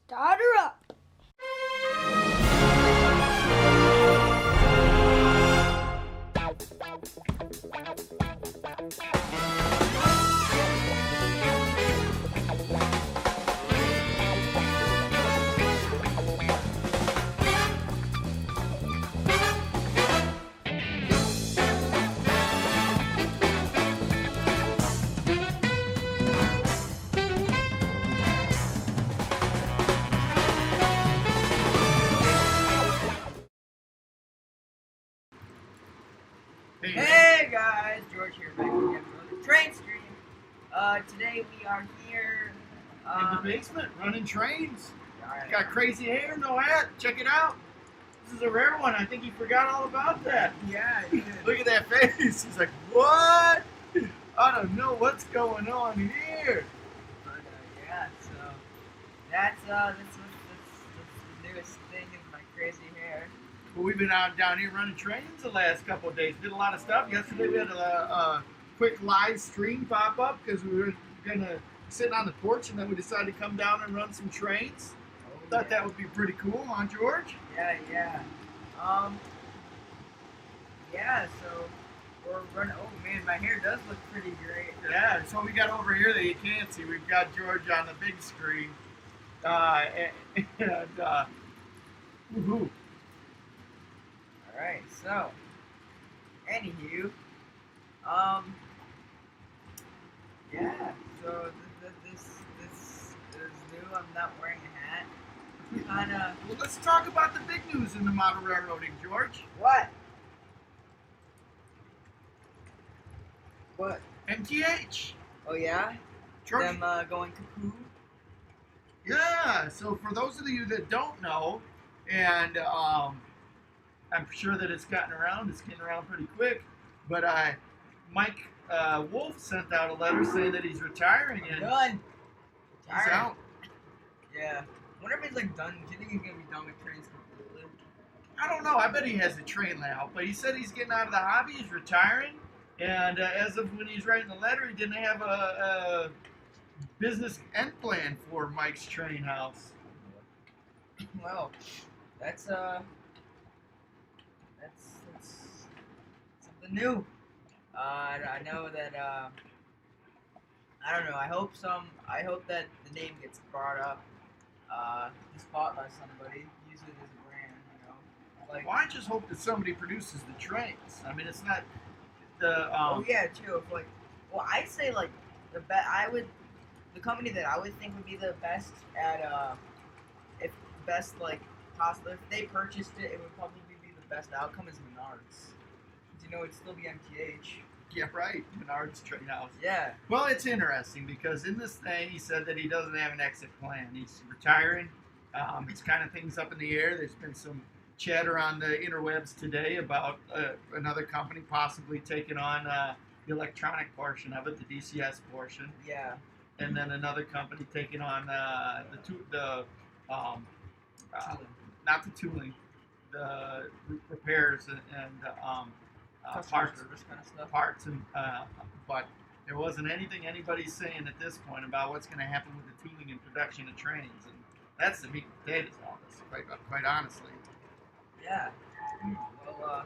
Start her up. Hey guys, George here back again for the train stream. Today we are here In the basement, running trains. alright, Got crazy hair, no hat. Check it out. This is a rare one. I think he forgot all about that. yeah, dude. Look at that face. He's like, what? I don't know what's going on here. But yeah, so that's the newest thing in my crazy hair. Well, we've been down here running trains the last couple of days. Did a lot of stuff. Yesterday we had a quick live stream pop up because we were gonna sit on the porch, and then we decided to come down and run some trains. Oh, Thought that would be pretty cool, huh, George? Yeah. Yeah, so we're running. Oh man, my hair does look pretty great. Yeah, so we got over here that you can't see. We've got George on the big screen. Woohoo. Alright, so anywho, yeah, so this is new. I'm not wearing a hat. Kinda Well, let's talk about the big news in the model railroading, George. what? What? MTH. Oh yeah? George. Them going cuckoo? Yeah, so for those of you that don't know, and I'm sure that it's getting around pretty quick, but Mike Wolf sent out a letter saying that he's retiring and Done. he's out. Yeah. Wonder if he's like done. Do you think he's gonna be done with trains completely? I don't know. I bet he has a train layout, but he said he's getting out of the hobby. He's retiring, and as of when he's writing the letter, he didn't have a business end plan for Mike's Train House. Well, that's something new. I know that I don't know. I hope that the name gets brought up, just bought by somebody, use it as a brand. You know, like Well, I just hope that somebody produces the trains. I mean, it's not the oh yeah, true. If, like, well, I'd say like the company that I would think would be the best at if best like possible if they purchased it, it would probably be the best outcome is Menards. 'Cause, you know, it'd still be MTH. yeah, right, Menard's Train House. Yeah. Well, it's interesting because in this thing, he said that he doesn't have an exit plan. He's retiring. It's kind of things up in the air. There's been some chatter on the interwebs today about another company possibly taking on the electronic portion of it, the DCS portion, Yeah. and then another company taking on um, uh, not the tooling, the repairs and Customer parts, service kind of stuff. but there wasn't anything anybody's saying at this point about what's going to happen with the tooling and production of trains, and that's the meat and potatoes of all this, quite honestly. Yeah. Well,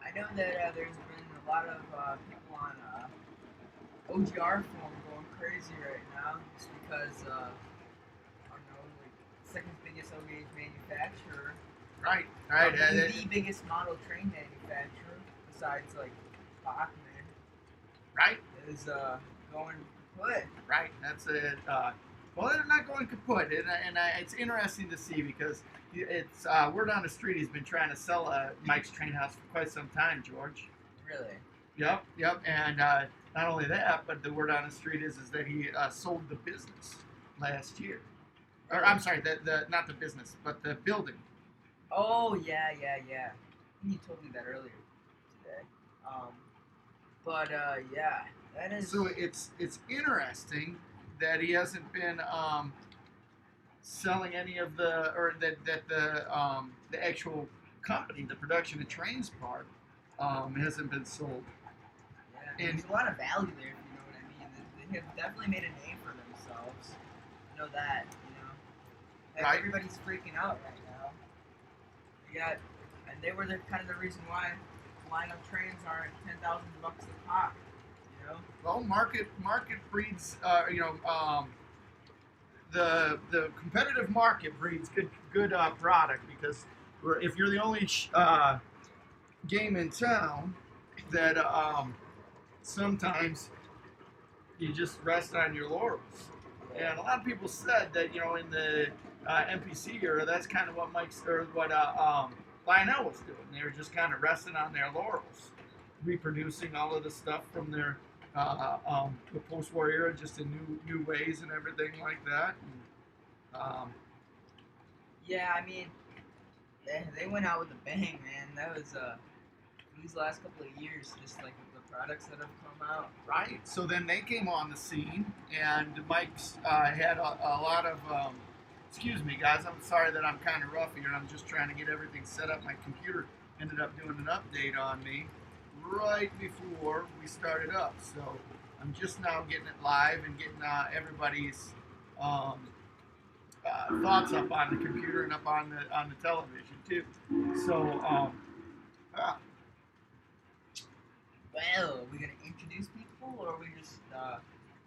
I know that there's been a lot of people on OGR forum going crazy right now, just because I don't know, like second biggest O gauge manufacturer, Right. probably the biggest model train manufacturer besides like Bachmann Right. is going kaput. Right. That's it. Well, they're not going kaput, and it's interesting to see because it's word on the street. He's been trying to sell Mike's Train House for quite some time, George. Really? Yep. And not only that, but the word on the street is that he sold the business last year. Or I'm sorry, the not the business, but the building. Oh yeah. You told me that earlier today. But yeah, that is. So it's interesting that he hasn't been selling any of the, or that the actual company, the production of trains part, hasn't been sold. Yeah, And there's a lot of value there, if you know what I mean. They have definitely made a name for themselves. I know that, you know. Right. Everybody's freaking out right now. Yeah, and they were the kind of the reason why lineup trains aren't $10,000 a pop. You know. Well, market breeds. The competitive market breeds good product because if you're the only game in town, that sometimes you just rest on your laurels. And a lot of people said that in the NPC era, that's kind of what Lionel was doing. They were just kind of resting on their laurels, reproducing all of the stuff from their the post-war era, just in new ways and everything like that. And, Yeah, I mean, they went out with a bang, man. That was these last couple of years, just like the products that have come out. Right. So then they came on the scene, and Mike's had a lot of. Excuse me, guys. I'm sorry that I'm kind of rough here. I'm just trying to get everything set up. My computer ended up doing an update on me right before we started up. So I'm just now getting it live and getting everybody's thoughts up on the computer and up on the television too. So. Well, are we gonna introduce people, or are we just?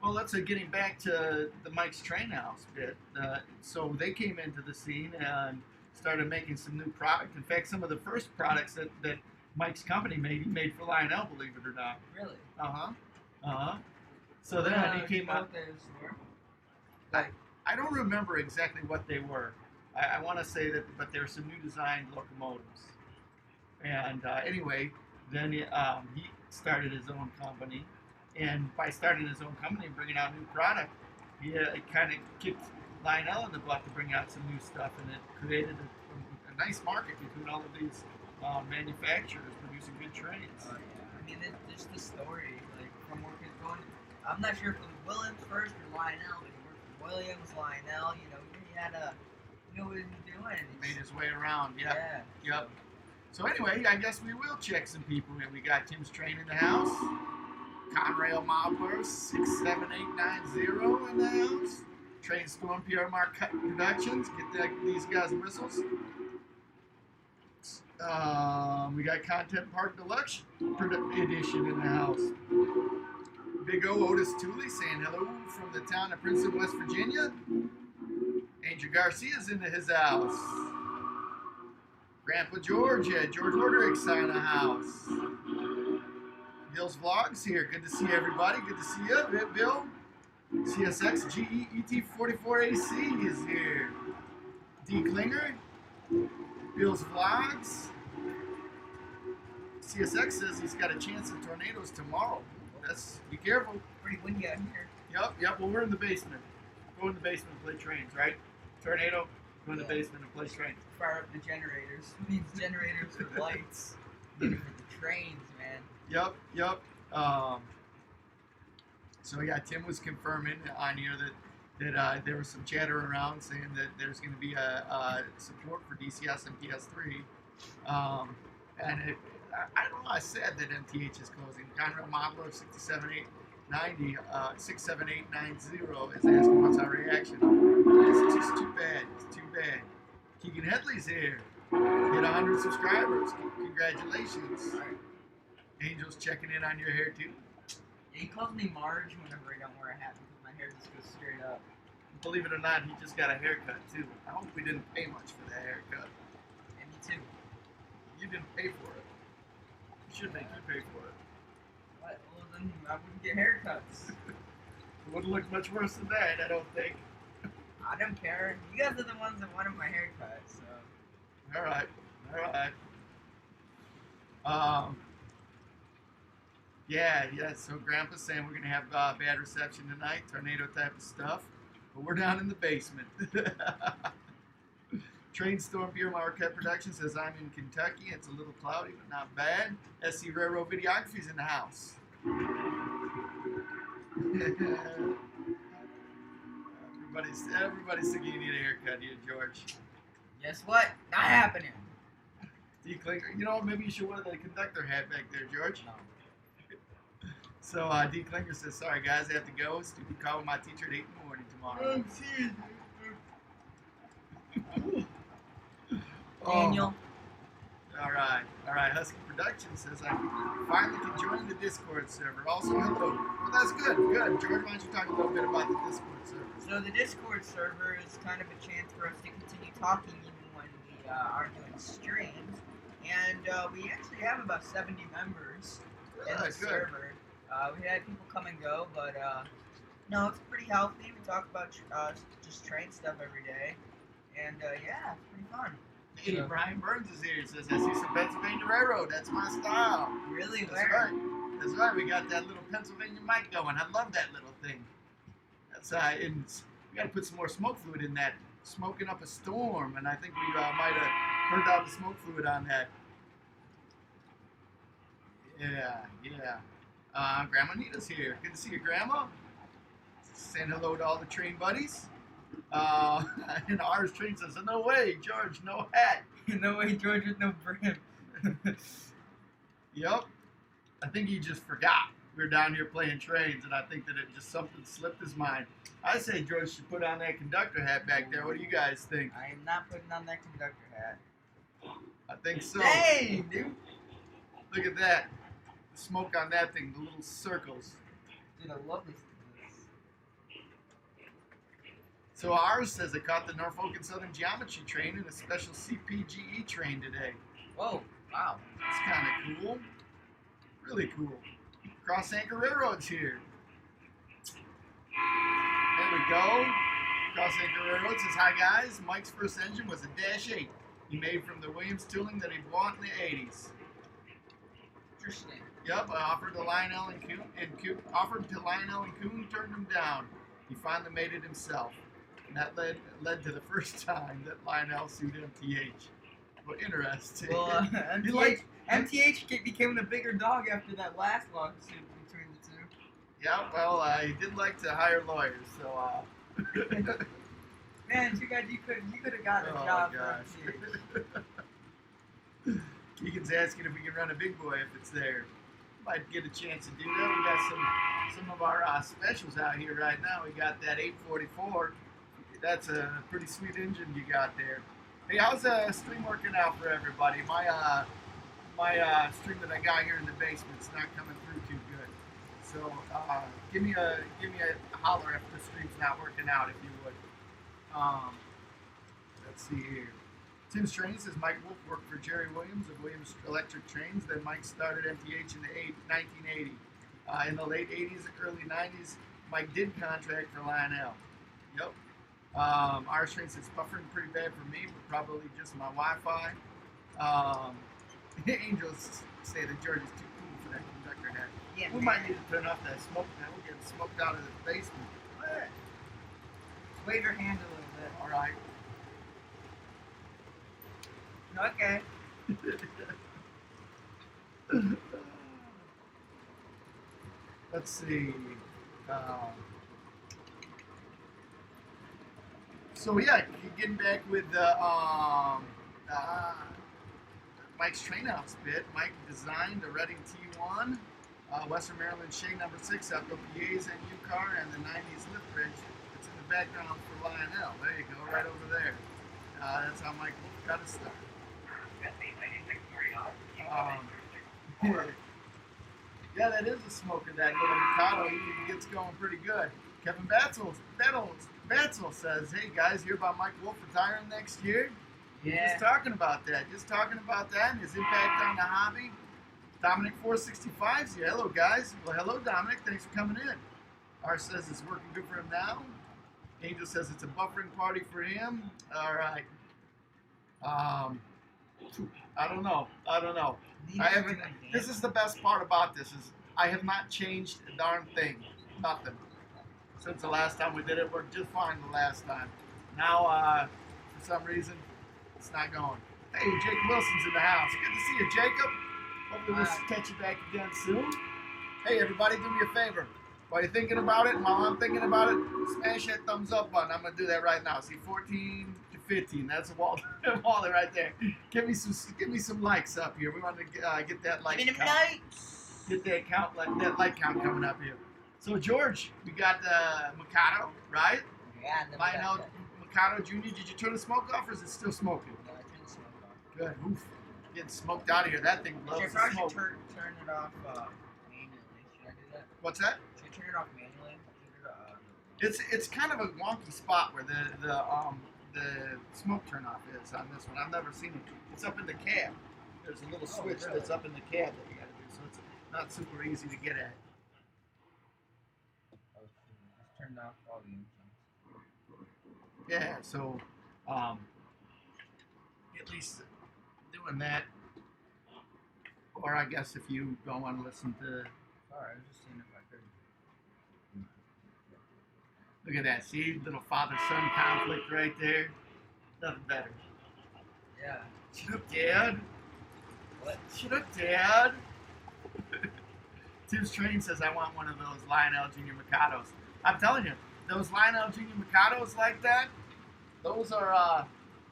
Well, let's getting back to the Mike's Train House bit. So they came into the scene and started making some new product. In fact, some of the first products that Mike's company made, he made for Lionel, believe it or not. Really? So then he came out. Like, I don't remember exactly what they were. I want to say that, but there were some new designed locomotives. And anyway, then he started his own company. And by starting his own company and bringing out new product, he kind of kicked Lionel in the butt to bring out some new stuff, and it created a nice market between all of these manufacturers producing good trains. yeah. I mean, it's just the story, like from working going. I'm not sure if it was Williams first or Lionel, but he worked for Williams, Lionel. You know, he had he knew what he was doing. Made his way around. Yeah. Yep. So anyway, I guess we will check some people in. We got Tim's Train in the house. Conrail Moblers 67890 in the house. Train Storm PR Mark Productions. Get these guys whistles. We got Content Park Deluxe Edition in the house. Big O Otis Tooley saying hello from the town of Princeton, West Virginia. Angel Garcia's into his house. Grandpa George at George Orderick's in the house. Bill's Vlogs here. Good to see everybody. Good to see you, Bill. CSX GEET44AC is here. D. Klinger. Bill's Vlogs. CSX says he's got a chance of tornadoes tomorrow. Be careful. Pretty windy out here. Yep. Well, we're in the basement. Go in the basement and play trains, right? Tornado, go in the basement and play trains. Fire up the generators. Who needs generators for lights? For the trains, man. Yep. So yeah, Tim was confirming on here that there was some chatter around saying that there's going to be a support for DCS and PS3, and I don't know. I said that MTH is closing. Conrail Modeler 67890 is asking what's our reaction. It's just too bad. It's too bad. Keegan Headley's here. Hit 100 subscribers. Congratulations. Angel's checking in on your hair too. Yeah, he calls me Marge whenever I don't wear a hat because my hair just goes straight up. Believe it or not, he just got a haircut too. I hope we didn't pay much for that haircut. And me too. You didn't pay for it. You should make you pay for it. What? Well, then I wouldn't get haircuts. It wouldn't look much worse than that, I don't think. I don't care. You guys are the ones that wanted my haircut, so. All right. Yeah. So Grandpa's saying we're gonna have bad reception tonight, tornado type of stuff, but we're down in the basement. Train Storm Beer Marquette Productions says I'm in Kentucky. It's a little cloudy, but not bad. SC Railroad Videography's in the house. Everybody's thinking you need a haircut here, George. Guess what? Not happening. D. Klinger, maybe you should wear the conductor hat back there, George. No. So D. Klinger says, sorry guys, I have to go. Stupid call with my teacher at 8 in the morning tomorrow. Daniel. All right. Husky Productions says I finally can join the Discord server. Also, hello. Well, that's good. Good. George, why don't you talk a little bit about the Discord server? So the Discord server is kind of a chance for us to continue talking even when we are doing streams. And we actually have about 70 members in the Good. server. We had people come and go, but no, it's pretty healthy. We talk about just train stuff every day. And yeah, it's pretty fun. Hey, So- Brian Burns is here. He says, I see some Pennsylvania Railroad. That's my style. Really? That's Where? right. That's right. We got that little Pennsylvania mic going. I love that little thing. That's and we got to put some more smoke fluid in that. Smoking up a storm, and I think we might have burned out the smoke fluid on that. Yeah. Grandma Nita's here. Good to see you, Grandma. Saying hello to all the train buddies. And ours train says, no way, George, no hat. No way, George with no brim. Yep. I think he just forgot. We were down here playing trains, and I think that it just something slipped his mind. I say George should put on that conductor hat back there. What do you guys think? I am not putting on that conductor hat. I think so. Hey, dude. Look at that. The smoke on that thing, the little circles. Dude, I love this. So ours says it caught the Norfolk and Southern Geometry train and a special CPGE train today. Whoa, wow. It's kind of cool. Really cool. Cross Anchor Railroad's here. There we go. Cross Anchor Railroad says, hi guys. Mike's first engine was a Dash 8. He made from the Williams tooling that he bought in the 80s. Interesting. Yep, I offered to Lionel and Kuhn turned him down. He finally made it himself. And that led to the first time that Lionel sued MTH. Well, interesting. Well, You MTH, like- MTH became the bigger dog after that last lawsuit between the two. Yeah, well, he did like to hire lawyers, so Man, you guys, you could have gotten a oh job my for gosh. Keegan's asking if we can run a big boy if it's there. Might get a chance to do that. We got some of our specials out here right now. We got that 844. That's a pretty sweet engine you got there. Hey, how's the stream working out for everybody? My stream that I got here in the basement's not coming through too good. So give me a holler if the stream's not working out, if you would. Let's see here. Tim's Train says Mike Wolf worked for Jerry Williams of Williams Electric Trains. Then Mike started MTH in the 1980. In the late 80s, early 90s, Mike did contract for Lionel. Yep. Our train says buffering pretty bad for me, but probably just my Wi-Fi. Angels say that George is too cool for that conductor hat. Yeah, We might need to turn off that smoke now. We're getting smoked out of the basement. What? Wave your hand a little bit. All right. Okay. Let's see. So yeah, getting back with the Mike's train house bit. Mike designed a Reading T1, Western Maryland Shea number 6 outdoor PAs and U-car, and the 90s lift bridge. It's in the background for Lionel. There you go, right over there. That's how Mike got his start. Yeah, that is a smoker, that little Mikado. He gets going pretty good. Kevin Batzel says, hey guys, hear about Mike Wolf retiring next year? Yeah. Just talking about that and his impact on the hobby. Dominic 465's here. Hello guys. Well, hello Dominic, thanks for coming in. R says it's working good for him now. Angel says it's a buffering party for him. All right. I don't know. I haven't. This is the best part about this is I have not changed a darn thing, nothing, since the last time we did it. Worked just fine the last time. Now, for some reason, it's not going. Hey, Jacob Wilson's in the house. Good to see you, Jacob. Hopefully we'll catch you back again soon. Hey, everybody, do me a favor. While you're thinking about it, and while I'm thinking about it, smash that thumbs up button. I'm gonna do that right now. See, 14 to 15. That's a wall right there. Give me some likes up here. We want to get that like count. Get that like count coming up here. So George, we got Mikado, right? Yeah, Lionel Mikado Junior. Did you turn the smoke off, or is it still smoking? No, I turned the smoke off. Good. Oof. Getting smoked out of here. That thing Actually, I loves the probably smoke. should turn it off manually. Should I do that? What's that? Should I turn it off manually? Should It's kind of a wonky spot where the smoke turnoff is on this one. I've never seen it. It's up in the cab. There's a little switch really? that's up in the cab that you got to do, so it's not super easy to get at. Oh, just turned off all the engines. Yeah, so at least doing that. Or I guess if you don't want to listen to, Sorry, I was just seeing if I could. look at that, see, little father-son conflict right there. Nothing better. Yeah. Shut up, Dad. What? Shut up, Dad. Tim's Train says I want one of those Lionel Junior Mikados. I'm telling you, those Lionel Junior Mikados like that, those are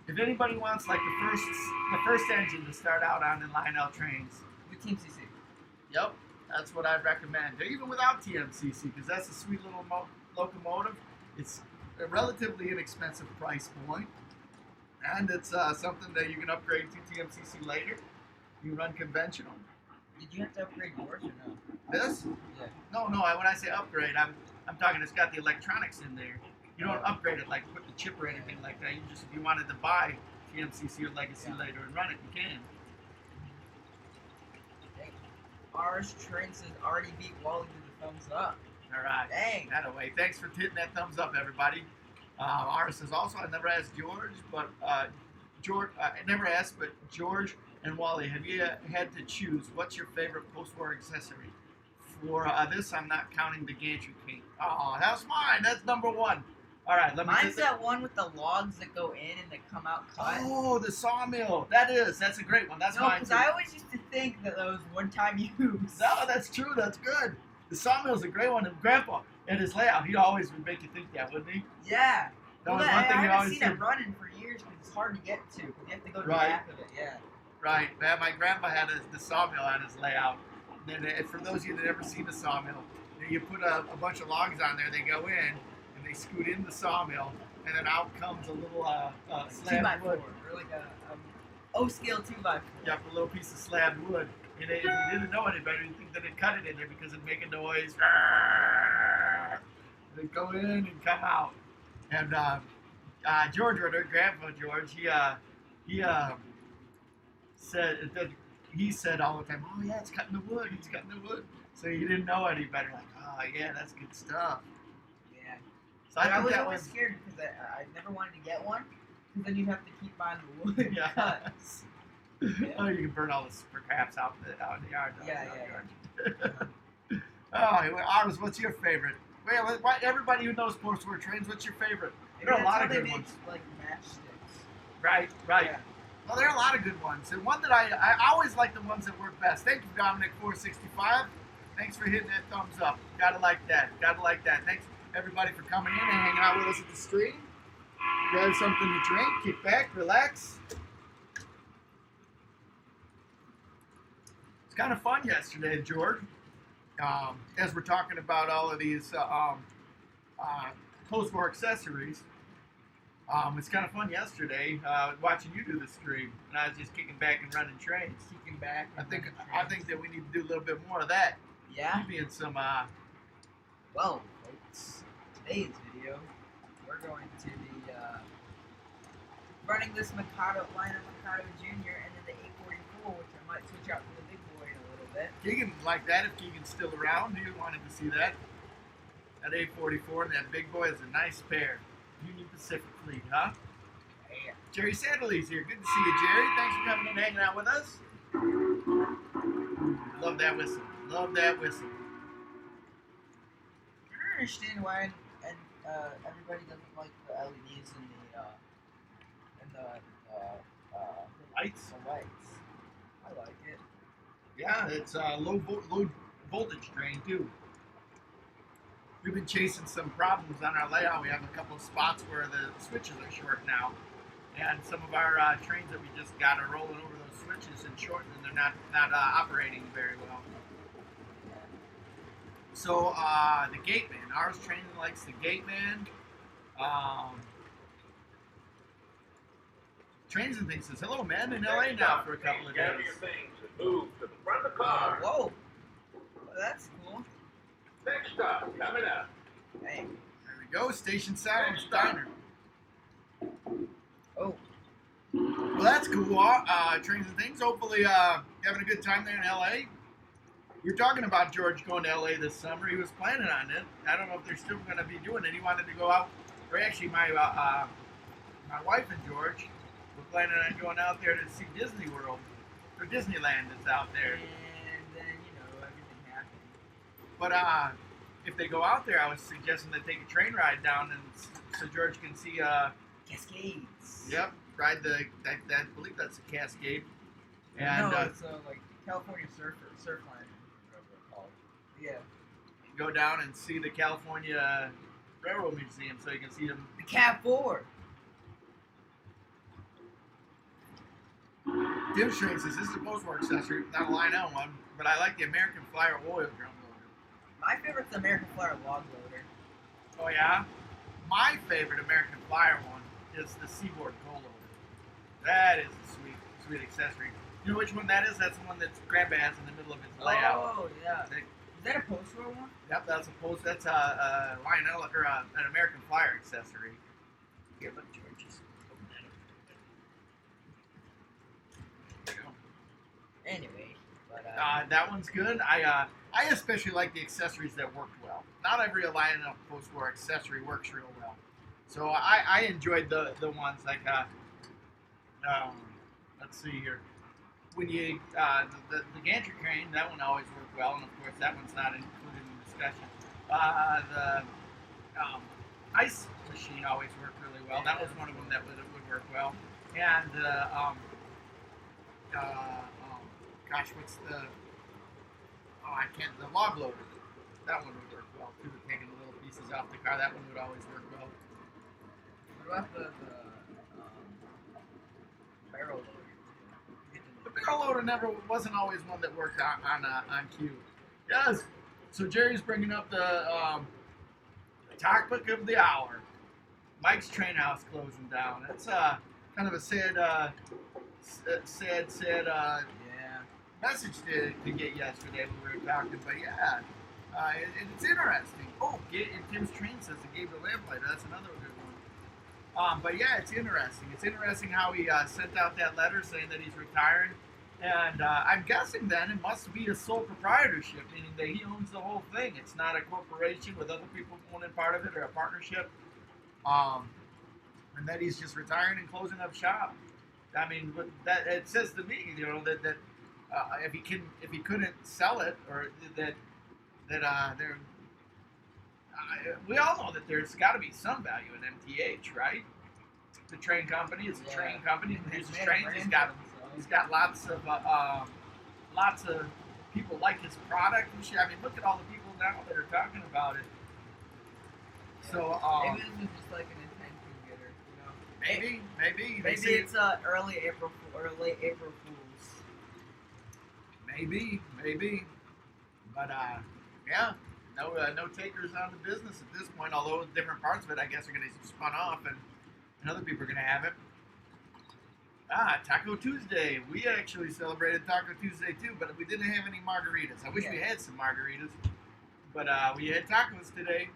if anybody wants like the first engine to start out on in Lionel trains. With Team CC. Yep, that's what I'd recommend. Even without TMCC, because that's a sweet little locomotive. It's a relatively inexpensive price point, and it's something that you can upgrade to TMCC later. You run conventional. Did you have to upgrade yours or no? This? Yeah. No. When I say upgrade, I'm talking. It's got the electronics in there. You don't upgrade it like put the chip or anything like that. You just if you wanted to buy TMCC or Legacy later and run it, you can. Dang. Ours train says already beat Wally with a thumbs up. All right. Dang. That away. Thanks for hitting that thumbs up, everybody. Ours says also, I never asked George, but I never asked, but George and Wally, have you had to choose what's your favorite post-war accessory? For this, I'm not counting the gantry cape. Oh, that's mine. That's number one. All right, let me. Mine's that one with the logs that go in and that come out cut. Oh, the sawmill. That's a great one. That's No, mine because too. I always used to think that was one-time use. No, that's true. That's good. The sawmill's a great one. And Grandpa, in his layout, he always would make you think that, wouldn't he? Yeah. That Well, was I one thing he haven't always seen did. it running for years because it's hard to get to. 'Cause you have to go to Right. the back of it. Yeah. Right. Man, my grandpa had the sawmill on his layout. And then, for those of you that never seen the sawmill, you put a bunch of logs on there. They go in and they scoot in the sawmill, and then out comes a little slab of 2x4, wood. or like a O-scale 2x4. Yep, a little piece of slabbed wood. And if you didn't know any better, you'd think that they'd cut it in there because it'd make a noise. They'd go in and come out. And George, or Grandpa George, he said all the time, "Oh yeah, it's cutting the wood. He's cutting the wood." So you didn't know any better. Like, oh yeah, that's good stuff. Yeah. So But I I think was that always was. scared because I never wanted to get one. Because then you'd have to keep buying the wood Yeah. cuts. Oh, you can burn all the scraps out in the yard. Yeah. Oh, ours. What's your favorite? Well, everybody who knows post-war trains, what's your favorite? There are a That's lot how of they good make, ones. like matchsticks. Right. Yeah. Well, there are a lot of good ones. And one that I always like the ones that work best. Thank you, Dominic465. Thanks for hitting that thumbs up. Gotta like that. Thanks, everybody, for coming in and hanging out with us at the stream. Grab something to drink, kick back, relax. It's kind of fun yesterday, George. As we're talking about all of these post-war accessories. It's kind of fun yesterday watching you do the stream, and I was just kicking back and running trains. Kicking back. I and think running trains. that we need to do a little bit more of that. Yeah. You being some Well, folks, today's video, we're going to be running this Mikado, Lionel Mikado Jr. and then the 844, which I might switch out for the big boy in a little bit. Keegan like that. If Keegan's still around, you wanted to see that. That 844 and that big boy is a nice pair. Union Pacific Fleet, huh? Yeah. Jerry Sandley's here. Good to see you, Jerry. Thanks for coming and hanging out with us. Love that whistle. Love that whistle. I don't understand why everybody doesn't like the LEDs and the Lights. the lights. I like it. Yeah, it's low voltage train too. We've been chasing some problems on our layout. We have a couple of spots where the switches are short now, and some of our trains that we just got are rolling over those switches and short, and they're not operating very well. So the Gateman, ours train likes the Gateman. Trains and Things says, hello, man, in LA now for a couple of Gather days. your things and move to the front of the car. Whoa. Well, that's cool. Next stop coming up. Hey. There we go, Station Sounds Diner. Oh. Well, that's cool. Trains and Things. Hopefully, having a good time there in LA. You're talking about George going to LA this summer. He was planning on it. I don't know if they're still going to be doing it. He wanted to go out, or actually, my wife and George were planning on going out there to see Disney World, or Disneyland is out there. And then, everything happened. But if they go out there, I was suggesting they take a train ride down, and so George can see. Cascades. Yep, ride the. I believe that's a Cascade. And No, it's like California Surfline, whatever it's called. Yeah. go down and see the California Railroad Museum, so you can see them. The Cab 4. Dim String says this is a post-war accessory, not a Lionel one, but I like the American Flyer oil drum loader. My favorite's the American Flyer log loader. Oh yeah, my favorite American Flyer one is the Seaboard Coal Loader. That is a sweet accessory. You know which one that is? That's the one that Grandpa has in the middle of his layout. Oh, yeah. They- Is that a post-war one? Yep, that's a post. That's a Lionel or an American Flyer accessory. Here, look, George. Just open that up. There you go. Anyway, but That one's good. I especially like the accessories that worked well. Not every Lionel post-war accessory works real well. So I enjoyed the ones like let's see here. When you the gantry crane, that one always worked well, and of course that one's not included in the discussion. The ice machine always worked really well. That was one of them that would work well. And gosh, what's the the log loader. That one would work well too. Taking the little pieces off the car, that one would always work well. what about the barrel loader? The barrel loader wasn't always one that worked on cue. Yes. So Jerry's bringing up the topic of the hour. Mike's Train House closing down. That's kind of a sad Yeah. message to get yesterday when we were talking. But yeah, it's interesting. Oh, and Tim's Train says the Gabriel Lamplighter. That's another good one. But yeah, it's interesting. It's interesting how he sent out that letter saying that he's retiring. And I'm guessing then it must be a sole proprietorship, meaning that he owns the whole thing. It's not a corporation with other people owning part of it or a partnership. And that he's just retiring and closing up shop. I mean, that it says to me, that if he couldn't sell it, or that there, we all know that there's got to be some value in MTH, right? The train company is a train company. He produces trains. He's got lots of people like his product. I mean, look at all the people now that are talking about it. So maybe this is just like an attention getter, maybe Maybe it's early April Fools. Maybe, but yeah, no takers on the business at this point. Although different parts of it, I guess, are going to spun off, and other people are going to have it. Taco Tuesday. We actually celebrated Taco Tuesday too, but we didn't have any margaritas. I wish we had some margaritas, but we had tacos today.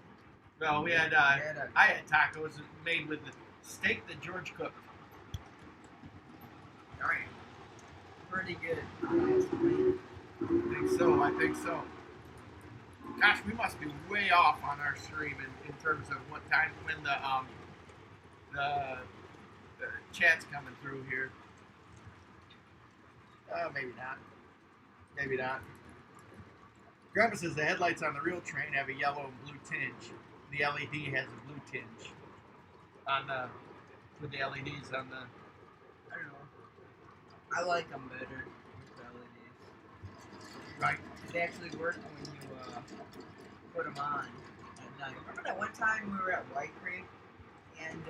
Well, we had. I had tacos made with the steak that George cooked. All right. Pretty good. I think so. Gosh, we must be way off on our stream in terms of what time when the chat's coming through here. Maybe not. Grandpa says the headlights on the real train have a yellow and blue tinge. The LED has a blue tinge with the LEDs on the. I don't know. I like them better with the LEDs. Right. They actually work when you put them on at night. Remember that one time we were at White Creek and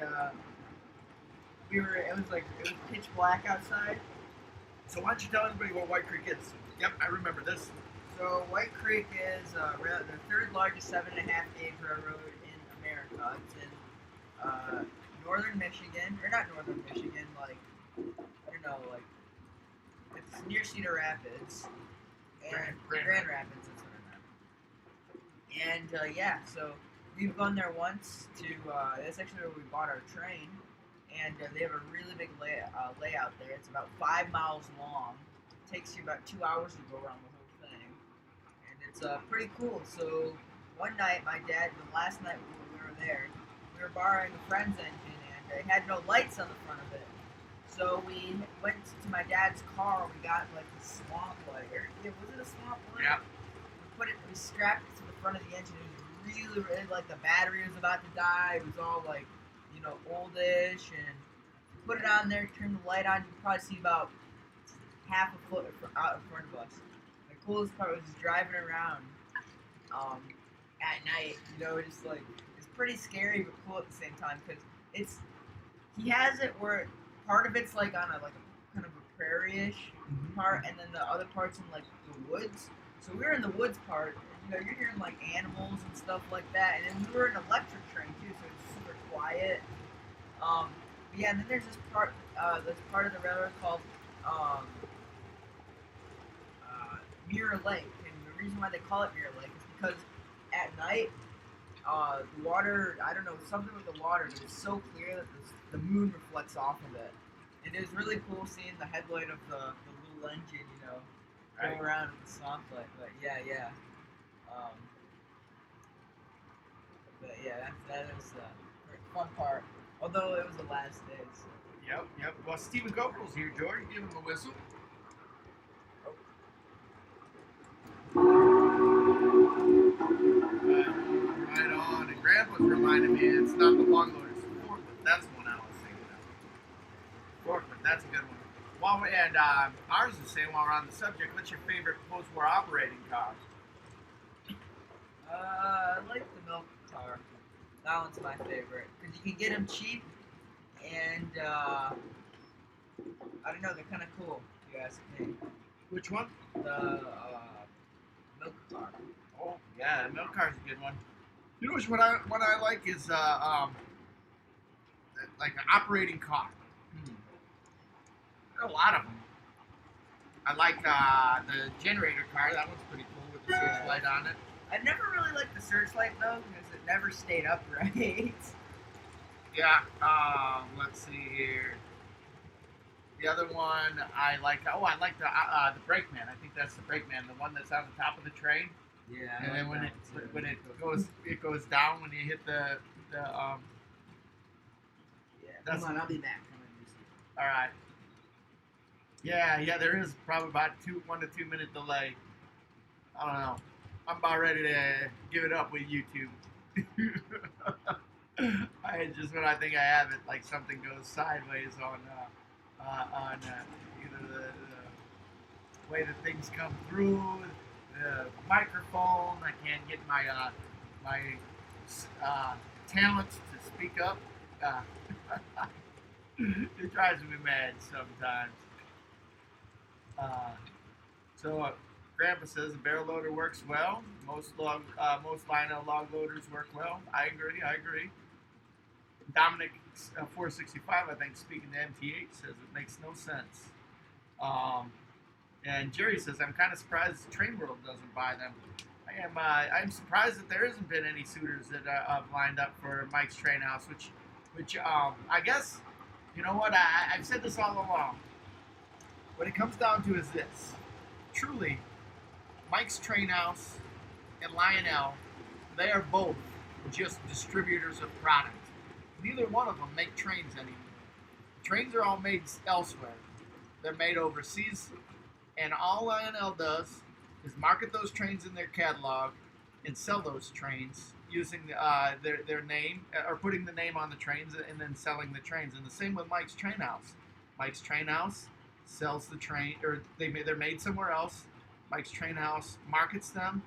it was pitch black outside. So why don't you tell everybody what White Creek is? Yep, I remember this. So White Creek is the third largest 7.5 gauge railroad in America. It's in northern Michigan, or not northern Michigan, like you know, like it's near Cedar Rapids and Grand Rapids. That's what I meant. And yeah, so we've gone there once to. That's actually where we bought our train, and they have a really big layout there. It's about 5 miles long. It takes you about 2 hours to go around the whole thing, and it's pretty cool. So one night, my dad, the last night we were there, we were borrowing a friend's engine, and it had no lights on the front of it. So we went to my dad's car. We got like a swamp light. Or, yeah, was it a swamp light? Yeah. We strapped it to the front of the engine. It was really, really like the battery was about to die. It was all like, oldish, and put it on there, turn the light on. You could probably see about half a foot out in front of us. The coolest part was just driving around at night. Just like it's pretty scary but cool at the same time because he has it where part of it's like on a kind of a prairie-ish part, and then the other part's in like the woods. So we were in the woods part. You're hearing like animals and stuff like that, and then we were an electric train too, so it's super quiet. Yeah, and then there's this part of the railroad called Mirror Lake, and the reason why they call it Mirror Lake is because at night, the water, I don't know, something with the water, but it's so clear that the moon reflects off of it. And it was really cool seeing the headlight of the little engine, go around with the swamp light. But yeah. But yeah, that is a fun part. Although it was the last day. So. Yep. Well, Stephen Goebel's here, George. Give him a whistle. Right on. And Grandpa's reminding me it's not the long loader, it's the forklift. That's the one I was thinking of. Forklift, that's a good one. Ours is saying while we're on the subject, what's your favorite post-war operating car? I like the milk car. That one's my favorite because you can get them cheap, and I don't know, they're kind of cool. If you ask me. Which one? The milk car. Oh yeah, the milk car's a good one. You know what I like is like an operating car. There are a lot of them. I like the generator car. That one's pretty cool with the searchlight on it. I never really liked the searchlight though because it never stayed upright. Yeah. Let's see here. The other one I like. Oh, I like the brakeman. I think that's the brakeman, the one that's on the top of the train. Yeah. And then when it goes down when you hit the. Yeah. Come on, I'll be back. All right. Yeah. There is probably about 1 to 2 minute delay. I don't know. I'm about ready to give it up with YouTube. When I think I have it, like something goes sideways on the way that things come through, the microphone. I can't get my talents to speak up. It drives me mad sometimes. Grandpa says a barrel loader works well. Most Lionel log loaders work well. I agree. Dominic 465, I think, speaking to MTH, says it makes no sense. And Jerry says I'm kind of surprised Train World doesn't buy them. I'm surprised that there hasn't been any suitors that have lined up for Mike's Train House, which I guess, you know what, I've said this all along. What it comes down to is this. Truly, Mike's Train House and Lionel, they are both just distributors of product. Neither one of them make trains anymore. Trains are all made elsewhere. They're made overseas, and all Lionel does is market those trains in their catalog and sell those trains using their name, or putting the name on the trains and then selling the trains. And the same with Mike's Train House. Mike's Train House sells the train, or they're made somewhere else. Mike's Train House markets them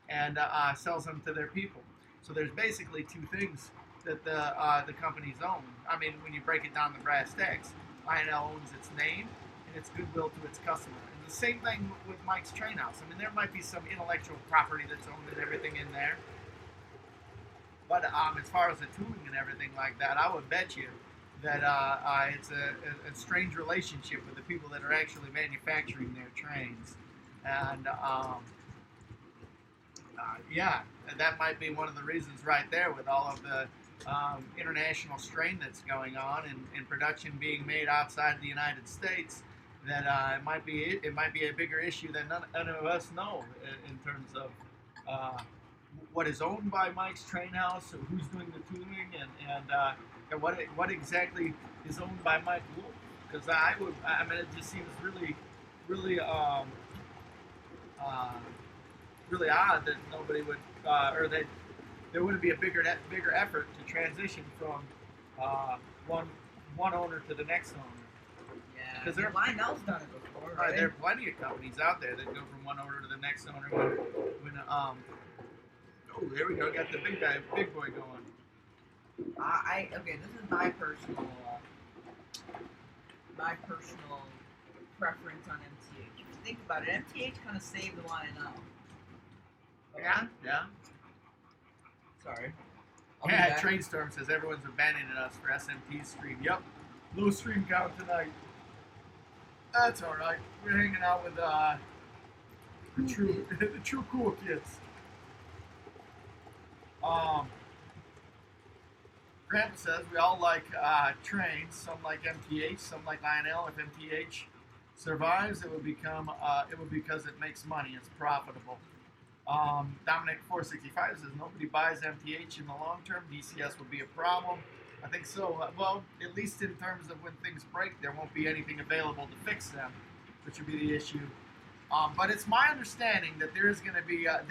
and sells them to their people. So there's basically two things that the companies own. I mean, when you break it down to brass tacks, Lionel owns its name and its goodwill to its customer. And the same thing with Mike's Train House. I mean, there might be some intellectual property that's owned and everything in there. But as far as the tooling and everything like that, I would bet you that it's a strange relationship with the people that are actually manufacturing their trains, and yeah, that might be one of the reasons right there with all of the international strain that's going on and production being made outside the United States. That it might be a bigger issue than none of us know in terms of what is owned by Mike's Train House, or who's doing the tooling, and what exactly is owned by Mike Wolf. Because I mean, it just seems really uh, really odd that nobody would, or that there wouldn't be a bigger effort to transition from uh, one one owner to the next owner. Yeah. Because Lionel's done it before, right? there are plenty of companies out there that go from one owner to the next owner. When oh, there we go, got the big boy going. Okay. This is my personal preference on MTH. If you think about it, MTH kind of saved the Lionel. Yeah. Sorry. Yeah, Trainstorm says everyone's abandoning us for SMT stream. Yep, low stream count tonight. That's all right. We're hanging out with the true cool kids. Grandpa says we all like trains. Some like MTH, some like Lionel. If MTH survives, it will because it makes money. It's profitable. Dominic 465 says nobody buys MTH in the long term. DCS will be a problem. I think so. Well, at least in terms of when things break, there won't be anything available to fix them, which would be the issue. But it's my understanding that there is going to be that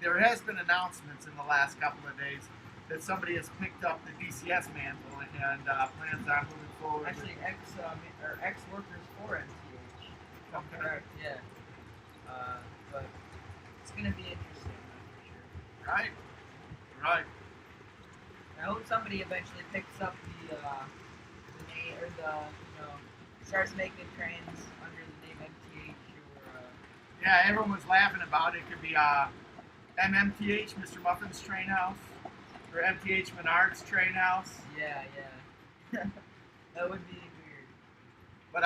there has been announcements in the last couple of days that somebody has picked up the DCS mantle and plans on moving forward. Actually, ex workers for MTH. Okay. Correct. Yeah. But it's gonna be interesting, that's for sure. Right. I hope somebody eventually picks up the name or starts making trains under the name MTH or. Yeah, everyone was laughing about it. It could be MMTH, Mr. Muffin's Train House, or MTH Menard's Train House. Yeah. That would be weird. But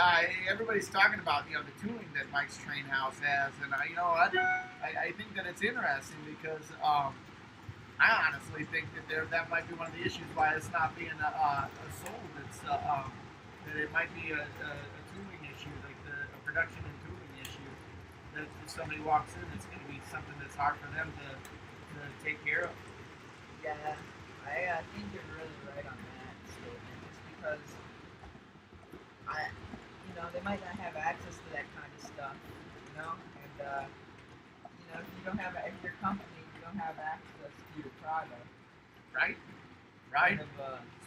everybody's talking about the tooling that Mike's Train House has, and you know what? I think that it's interesting because I honestly think that that might be one of the issues why it's not being sold. It's that it might be a tooling issue, like a production and tooling issue. That if somebody walks in, it's going to be something that's hard for them to take care of. Yeah, I think you're really right on that statement. Just because they might not have access to that kind of stuff, and if your company, you don't have access to your product. Right. Kind of,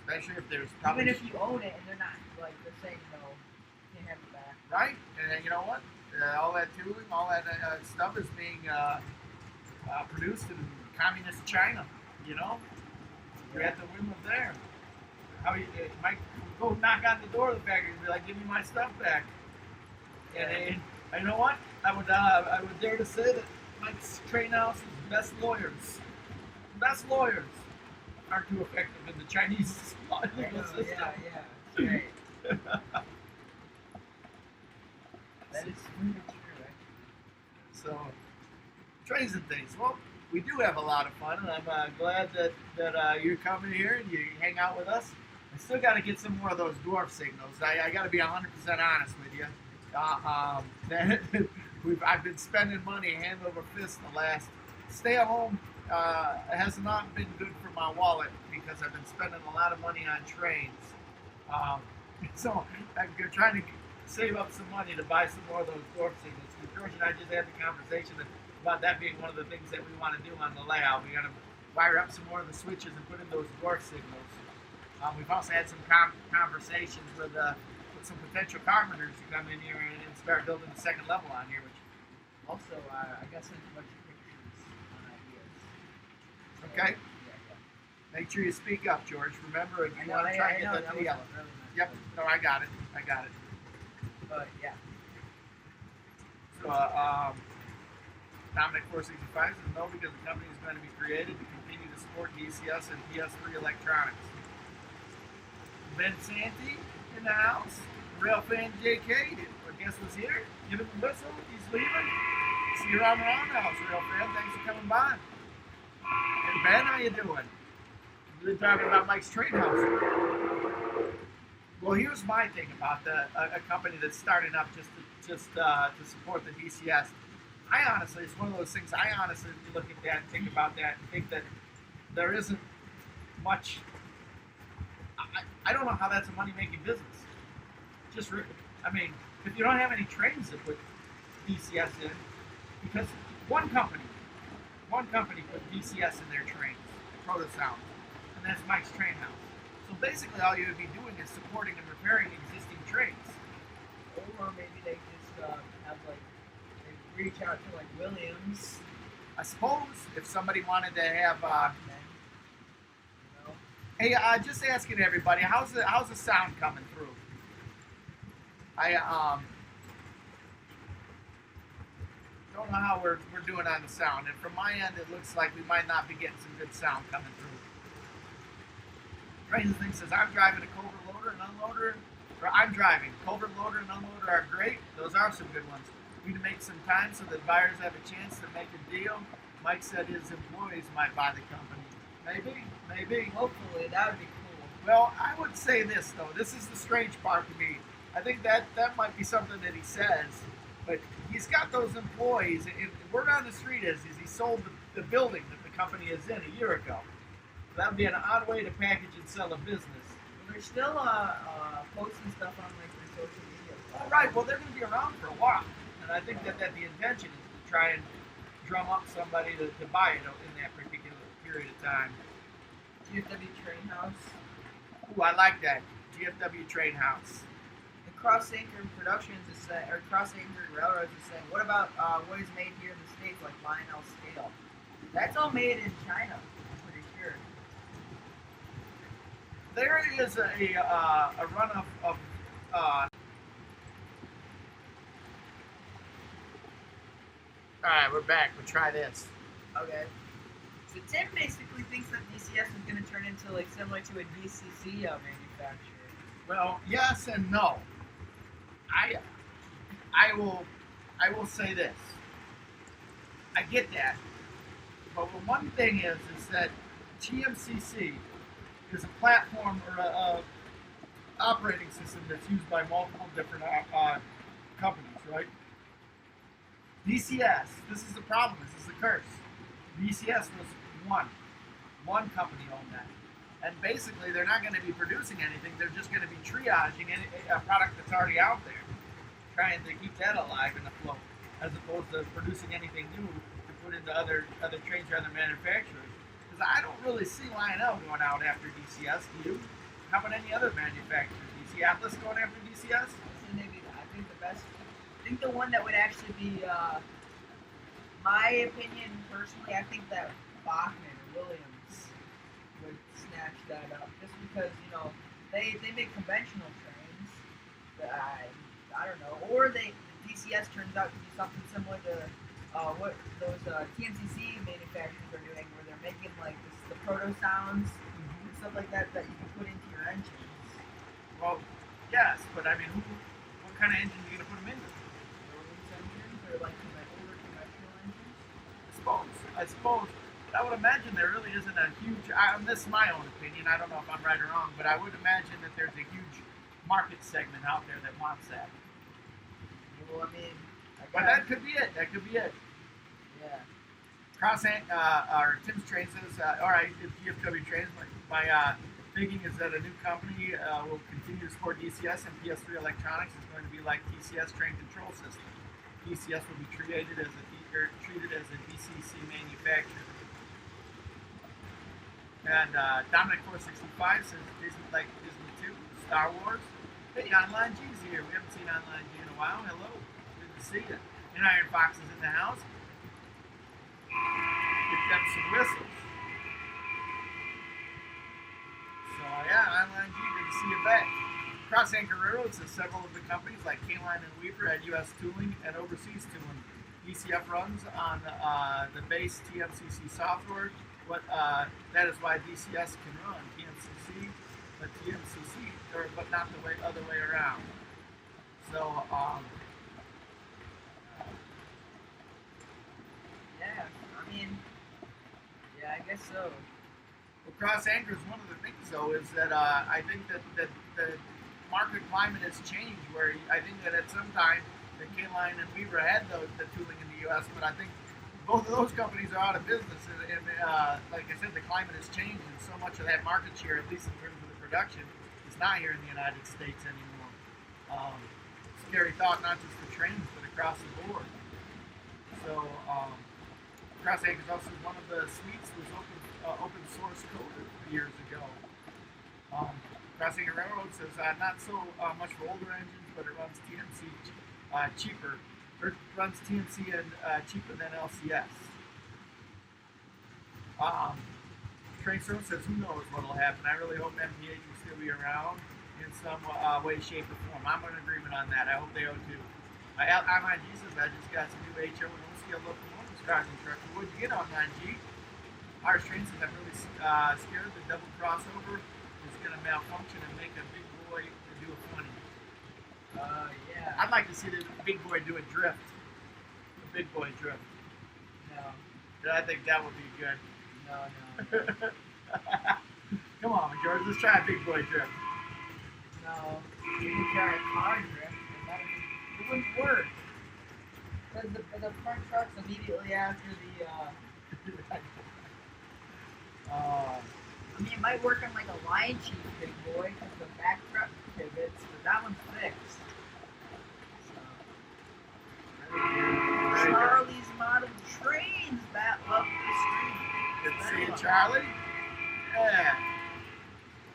Especially if there's probably even if you own it and they're not they're saying no, you can't have it back. right, and you know what? All that tooling, all that stuff is being produced in communist China. You're at the whim of there. How you might go knock on the door of the factory and be like, "Give me my stuff back." And you know what? I would dare to say that Mike's Train House's best lawyers aren't too effective in the Chinese legal system. Yeah. Right. That is really true, actually. So, trains and things. Well, we do have a lot of fun, and I'm glad that you're coming here and you hang out with us. I still got to get some more of those dwarf signals. I got to be 100% honest with you. I've been spending money hand over fist the last. Stay at home has not been good for my wallet because I've been spending a lot of money on trains. So I'm trying to save up some money to buy some more of those dwarf signals. George and I just had the conversation about that being one of the things that we want to do on the layout. We got to wire up some more of the switches and put in those dwarf signals. We've also had some conversations with some potential carpenters to come in here and start building the second level on here. Which also, I got sent a bunch of pictures on ideas. So, okay. Yeah. Make sure you speak up, George. Remember, if you want to I try and know, get that together. really nice. Yep. No, I got it. But yeah. So, Dominic 465 says no because the company is going to be created to continue to support DCS and PS3 electronics. Ben Santi in the house. Rail fan JK, I guess was here. Give him a whistle. He's leaving. See you around the roundhouse, Rail fan. Thanks for coming by. And Ben, how you doing? We've been talking about Mike's Trade House. Well, here's my thing about a company that's starting up just to support the DCS. I honestly, it's one of those things. I honestly look at that, think about that, and think that there isn't much. I don't know how that's a money-making business. Just, I mean, if you don't have any trains to put DCS in, because one company put DCS in their trains, Protosound, and that's Mike's Train House. So basically, all you would be doing is supporting and repairing existing trains. Or maybe they just have like they reach out to like Williams. I suppose if somebody wanted to have, You know, hey, just asking everybody, how's the sound coming through? I don't know how we're doing on the sound, and from my end, it looks like we might not be getting some good sound coming through. Crazy thing says I'm driving a Culver loader and unloader. Or I'm driving. Culver loader and unloader are great. Those are some good ones. We need to make some time so that buyers have a chance to make a deal. Mike said his employees might buy the company. Maybe. hopefully that would be cool. Well, I would say this though. This is the strange part to me. I think that might be something that he says, but he's got those employees. And word on the street is he sold the building that the company is in a year ago. That would be an odd way to package and sell a business. But they're still posting stuff on like their social media. All right, well, they're going to be around for a while. And I think that the intention is to try and drum up somebody to buy it in that particular period of time. GFW Train House. Ooh, I like that. GFW Train House. And Cross Anchor Productions is saying, or Cross Anchor Railroads is saying, what about what is made here in the States, like Lionel Scale? That's all made in China, I'm pretty sure. There is a run of all right, we're back. We'll try this. Okay. So Tim basically thinks that DCS is going to turn into like similar to a DCC manufacturer. Well, yes and no. I will say this. I get that, but one thing is that GMCC is a platform or a operating system that's used by multiple different companies, right? DCS, this is the problem, this is the curse. DCS was one company owned that. And basically they're not going to be producing anything, they're just going to be triaging a product that's already out there, trying to keep that alive and afloat, as opposed to producing anything new to put into other trains or other manufacturers. Because I don't really see Lionel going out after DCS, do you? How about any other manufacturer? Do you see Atlas going after DCS? I think the best. I think the one that would actually be, my opinion personally, I think that Bachman or Williams would snatch that up, just because they make conventional trains. But I don't know, or DCS turns out to be something similar to what those TMCC manufacturers are doing, where they're making like the proto sounds and stuff like that you can put into your engines. Well, yes, but I mean, what kind of engine are you going to put them into? Williams engines or like older conventional engines. I suppose. But I would imagine there really isn't a huge. This is my own opinion. I don't know if I'm right or wrong, but I would imagine that there's a huge market segment out there that wants that. Well, I mean, But that could be it. That could be it. Yeah. Tim's Train says, all right, if GFW Trains, my thinking is that a new company will continue to support DCS, and PS3 Electronics is going to be like TCS Train Control System. DCS will be treated as a DCC manufacturer. And Dominic 465 says Disney like Disney 2, Star Wars. Hey, Online G's here. We haven't seen Online G in a while. Hello, good to see you. And Iron Fox is in the house. Give them some whistles. So yeah, Online G, good to see you back. Cross Anchor Railroad says several of the companies like K-Line and Weaver had U.S. tooling and overseas tooling. DCF runs on the base TMCC software. That is why DCS can run TMCC, but TMCC but not the other way around. So, Yeah, I mean, yeah, I guess so. well, cross anchors. One of the things, though, is that I think that the market climate has changed. Where I think that at some time, the K-Line and Weaver had the tooling in the U.S., but I think both of those companies are out of business. And like I said, the climate has changed, and so much of that market share, at least in terms of the production, is not here in the United States anymore. Scary thought, not just for trains, but across the board. So, Cross Anchors also one of the suites was open source coded years ago. Cross Anchor Railroad says not so much for older engines, but it runs TNC cheaper. Or runs TNC and cheaper than LCS. Train Storm says, who knows what will happen. I really hope MPH will still be around in some way, shape, or form. I'm in agreement on that. I hope they are too. I'm on Jesus. I just got some new HO and OCL locomotives cars and trucks. What'd you get on 9G? Irish trains says I'm really scared the double crossover is going to malfunction and make a big boy do a funny. Yeah. I'd like to see the big boy do a drift. The big boy drift. No, I think that would be good. no. Come on, George. Let's try a big boy drift. No, you can carry a car drift, but it wouldn't work. Because the front truck's immediately after the, I mean, it might work on like a Lion Chief big boy, because the back truck pivots, but that one's fixed. So, Charlie's Model Trains that up the street. Good to see you, Charlie. Yeah.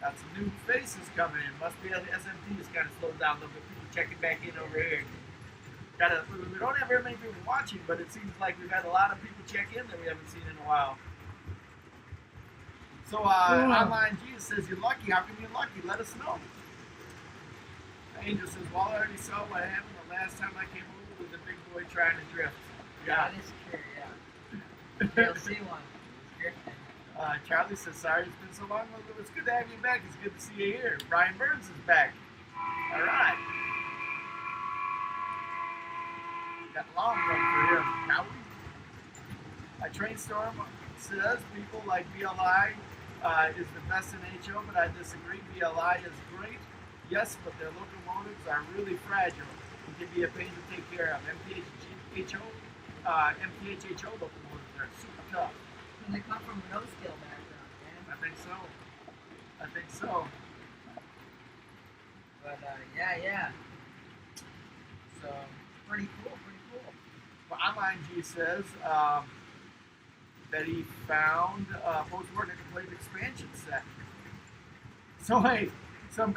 Got some new faces coming in. Must be SMT has kind of slowed down a little bit. People checking back in over here. We don't have very many people watching, but it seems like we've had a lot of people check in that we haven't seen in a while. So, Online Jesus says, you're lucky. How come you're lucky? Let us know. Angel says, well, I already saw what happened the last time I came over with the big boy trying to drift. Yeah, that is true, yeah. You'll see one. It's drifting. Charlie says, sorry it's been so long. Well, it's good to have you back. It's good to see you here. Brian Burns is back. All right. Got a long run for him. Now, Train Storm says people like BLI is the best in HO, but I disagree. BLI is great, yes, but their locomotives are really fragile and can be a pain to take care of. MPH HO locomotives are super tough. And they come from a no-skill background, man. I think so. But, yeah. So, pretty cool. Well, Online G says that he found post-work a complete expansion set. So, hey, some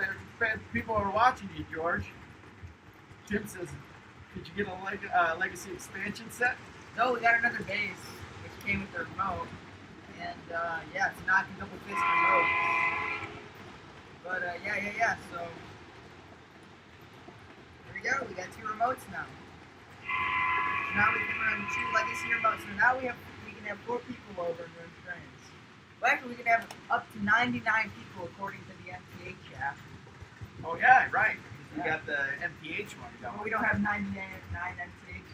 people are watching you, George. Tim says, did you get a Legacy expansion set? No, we got another base, which came with the remote. And, yeah, it's not a double fist remote. But, yeah. So, here we go. We got 2 remotes now. So now we can run 2 Legacy remotes. So now we can have 4 people over and run trains. Well, actually, we can have up to 99 people according to the MPH app. Oh, yeah, right. We got the MPH one going. Well, we don't have 99 MPH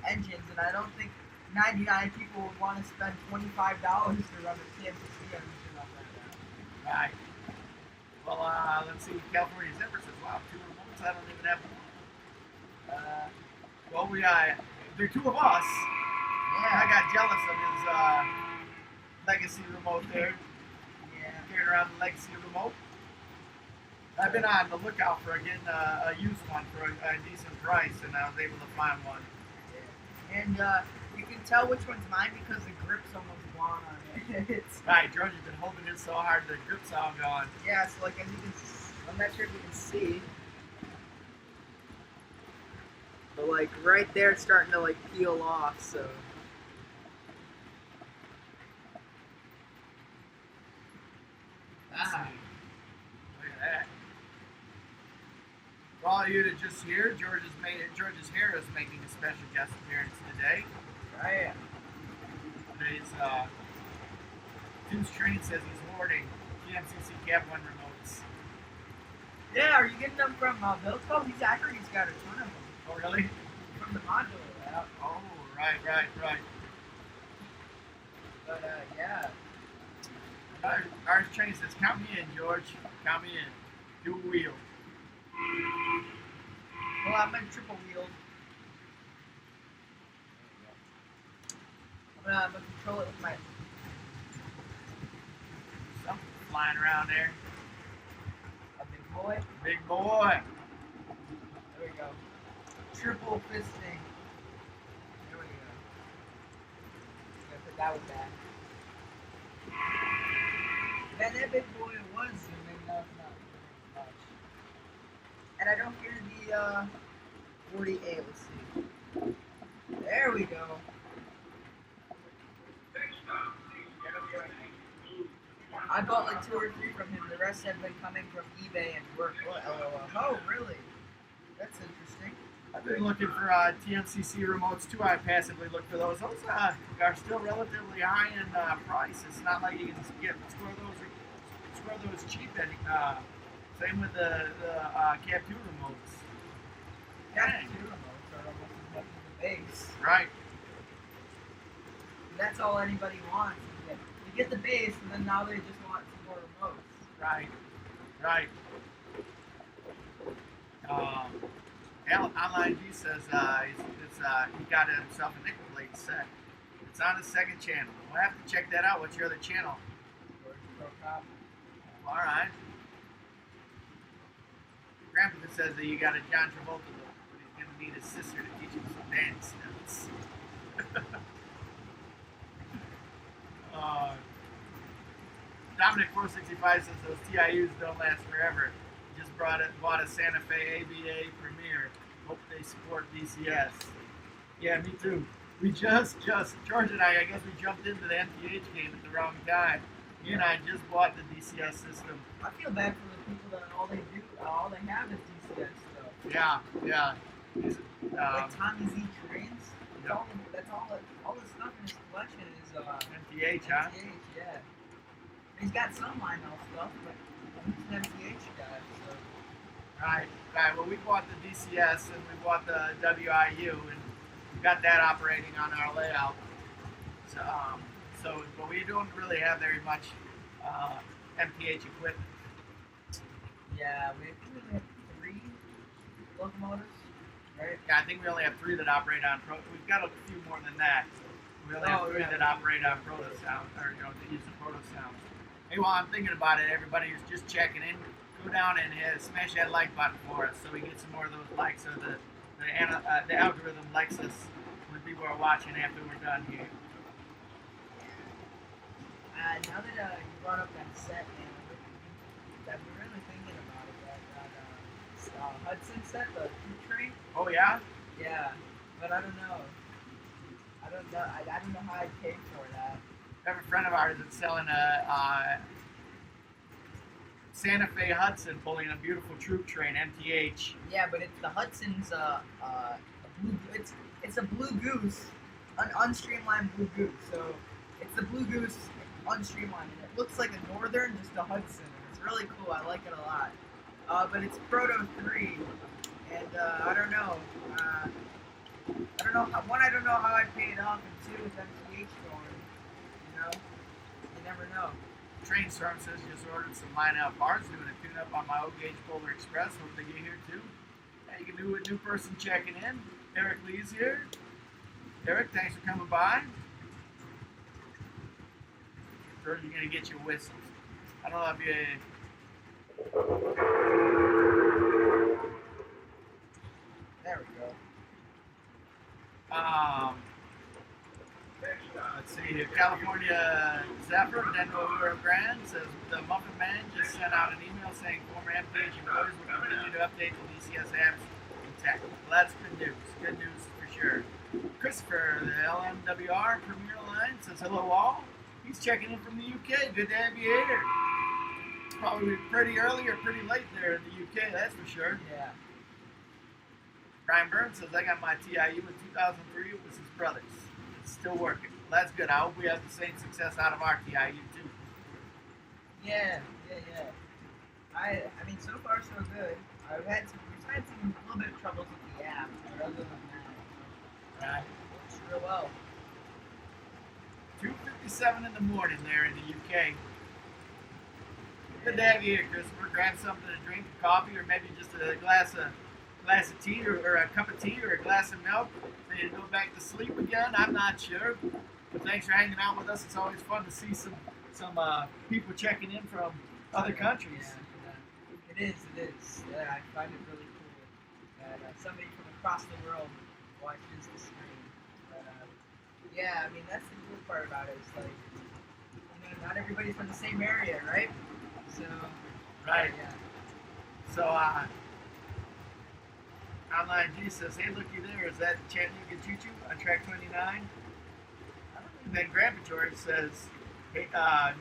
engines, and I don't think 99 people would want to spend $25 to run a TMCC engine on that. Right. Well, let's see. California Zipper says, wow, 2 remotes. I don't even have one. Well, there are 2 of us. Yeah. I got jealous of his Legacy remote there. Yeah. Carrying around the Legacy remote. I've been on the lookout for getting a used one for a decent price, and I was able to find one. Yeah. And you can tell which one's mine because the grip's almost gone on it. Right, George has been holding it so hard the grip's all gone. Yeah, so like as you can, I'm not sure if you can see, but like right there, it's starting to like peel off. So. Ah. Look at that. For all of you that just here, George's hair is making a special guest appearance today. Right. Today's Tim's Train says he's hoarding GMCC Cap 1 remotes. Yeah, are you getting them from Bilko? He's actually got a ton of them Oh, really? from the modular app. Oh, right. But yeah, Ours train says, count me in, George. Count me in. Dual wheel. well, I'm in triple wheeled. I'm gonna control it with my. Something flying around there. A big boy. Big boy. There we go. Triple fisting. There we go. Gonna put that with that. Man, that big boy was zooming. No, it's not zooming much. And I don't hear the 48. Let's see. There we go. I bought like 2 or 3 from him. The rest have been coming from eBay and work. Oh, really? That's interesting. I've been looking for TMCC remotes too. I passively look for those. Those are still relatively high in price. It's not like you can score those cheap. Same with the Cap 2 remotes. Cat 2 remotes are almost as much as the base. Right. That's all anybody wants. You get the base, and then now they just want some more remotes. Right. Online View says he got himself a nickel blade set. It's on his second channel. We'll have to check that out. What's your other channel? All right. Grandpa says that you got a John Travolta look, but he's gonna need his sister to teach him some dance steps. Dominic 465 says those TIUs don't last forever. Just bought a Santa Fe ABA Premier. Hope they support DCS. Yeah, me too. We just George and I guess we jumped into the MTH game at the wrong time. You and I just bought the DCS system. I feel bad for the people that all they have is DCS stuff. Yeah. Like Tommy Z trains. Yeah. That's all the stuff in his collection is MTH, huh? MTH, yeah. He's got some Lionel stuff, but he's an MTH guy, so. Right. Well, we bought the DCS and we bought the WIU, and we got that operating on our layout. But we don't really have very much MTH equipment. Yeah, we only have 3 locomotives, right? Yeah, I think we only have 3 that operate on Pro. We've got a few more than that. We only have 3 that operate on Proto Sound, or that use the Proto Sound. Hey, while I'm thinking about it, everybody who's just checking in, go down and smash that like button for us so we get some more of those likes, so the algorithm likes us when people are watching after we're done here. Now that you brought up that set, man, I've been really thinking about it. That Hudson set, the troop train. Oh yeah? Yeah, but I don't know. I don't know how I'd pay for that. We have a friend of ours that's selling a Santa Fe Hudson pulling a beautiful troop train, MTH. Yeah, but it's the Hudson's it's a Blue Goose, an unstreamlined Blue Goose. So it's the Blue Goose unstreamlined, and it looks like a Northern, just a Hudson. It's really cool. I like it a lot. But it's Proto 3, and I don't know. I don't know how I'd pay it off, and 2, with MTH going. You know, you never know. Train Storm says just ordered some Lionel parts, doing a tune-up on my old gauge Polar Express. Hope they get here too. Hey, you can do a new person checking in. Eric Lee's here. Eric, thanks for coming by. Or you're gonna get your whistles. I don't know if you. There we go. Let's see here. California Zephyr, Denver Rio Grande says the Muffin Man just sent out an email saying former MPH employees will continue to update the DCS apps in tech. Well, that's good news. Good news for sure. Christopher, the LMWR Premier Line says hello all. He's checking in from the UK. Good to have you here. It's probably pretty early or pretty late there in the UK, that's for sure. Yeah. Brian Burns says, I got my TIU in 2003. It was his brother's. It's still working. Well, that's good. I hope we have the same success out of our TIU, too. Yeah. I mean, so far so good. We've had some a little bit of troubles with the app, but other than that, Right. it works real well. 2:57 in the morning there in the UK. Good to have you here, Christopher. Grab something to drink, coffee, or maybe just a glass of tea, or a cup of tea, or a glass of milk. Ready to go back to sleep again? I'm not sure. But thanks for hanging out with us. It's always fun to see some people checking in from other countries. Yeah, it is. Yeah, I find it really cool that somebody from across the world watches the stream. But yeah, I mean that's the cool part about it. It's like, not everybody's from the same area, right? So Right. yeah. So, Online G says, hey, looky there. Is that Chattanooga Choo-Choo on track 29? And then Grandpa George says, hey,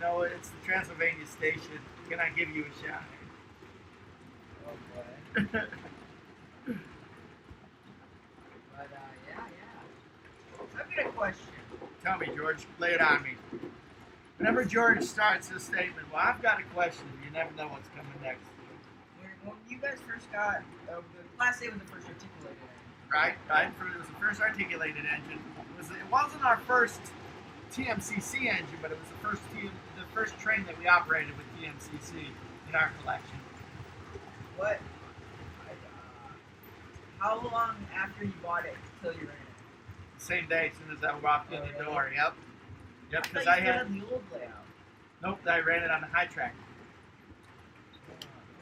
no, it's the Transylvania station. Can I give you a shot? Oh boy. But yeah. So I've got a question. Tell me, George. Lay it on me. Whenever George starts his statement, well, I've got a question. You never know what's coming next. When you guys first got the Class A was the first articulated engine. Right. It was the first articulated engine. It wasn't our first TMCC engine, but it was the first train that we operated with TMCC in our collection. What? How long after you bought it till you ran it? Same day, as soon as I walked in the really? door. Yep. Yep. I Because thought I you still had had the old layout. nope. I ran it on the high track.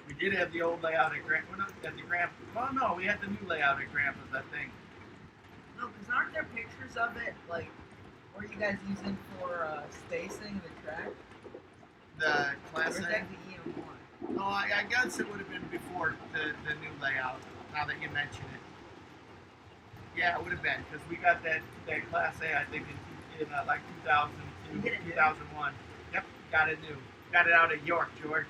We did have the old layout at Grandpa's. Well, no, we had the new layout at Grandpa's, I think. No, because aren't there pictures of it, like, where you guys using for spacing the track? The Or Class is A. that the EM1? No, I guess it would have been before the new layout. Now that you mention it. Yeah, it would have been because we got that Class A, I think, in like 2002, You get it new? 2001. Yep, got it new. Got it out at York, George.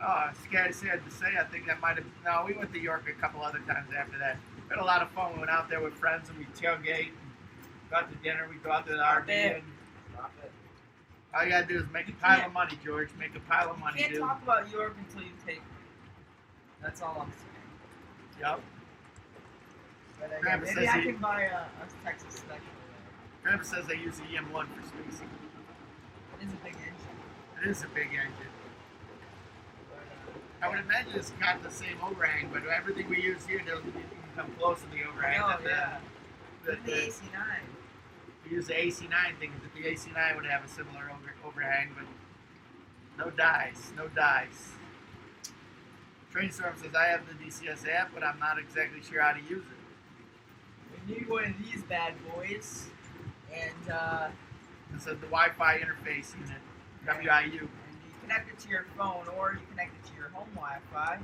Oh, sad to say. I think that might have. No, we went to York a couple other times after that. We had a lot of fun. We went out there with friends and we tailgate. And got to dinner. We go out to the Stop RV. it. And Stop it. all you gotta do is make a You pile can't- of money, George. Make a pile of You money, can't dude. talk about York until you take me. That's all I'm saying. Yep. But Grandpa maybe says I he- can buy a Texas special there. Grandpa says they use the EM1 for spacing. It is a big engine. It is a big engine. But, I would imagine it's got the same overhang, but everything we use here doesn't even come close to the I overhang. know, that the- yeah. that Even the AC9. we use the AC9 thing, but the AC9 would have a similar overhang, but no dice, no dice. Trainstorm says I have the DCS app, but I'm not exactly sure how to use it. We need one of these bad boys. And It says the Wi-Fi interface unit, WIU. and you connect it to your phone or you connect it to your home Wi-Fi, and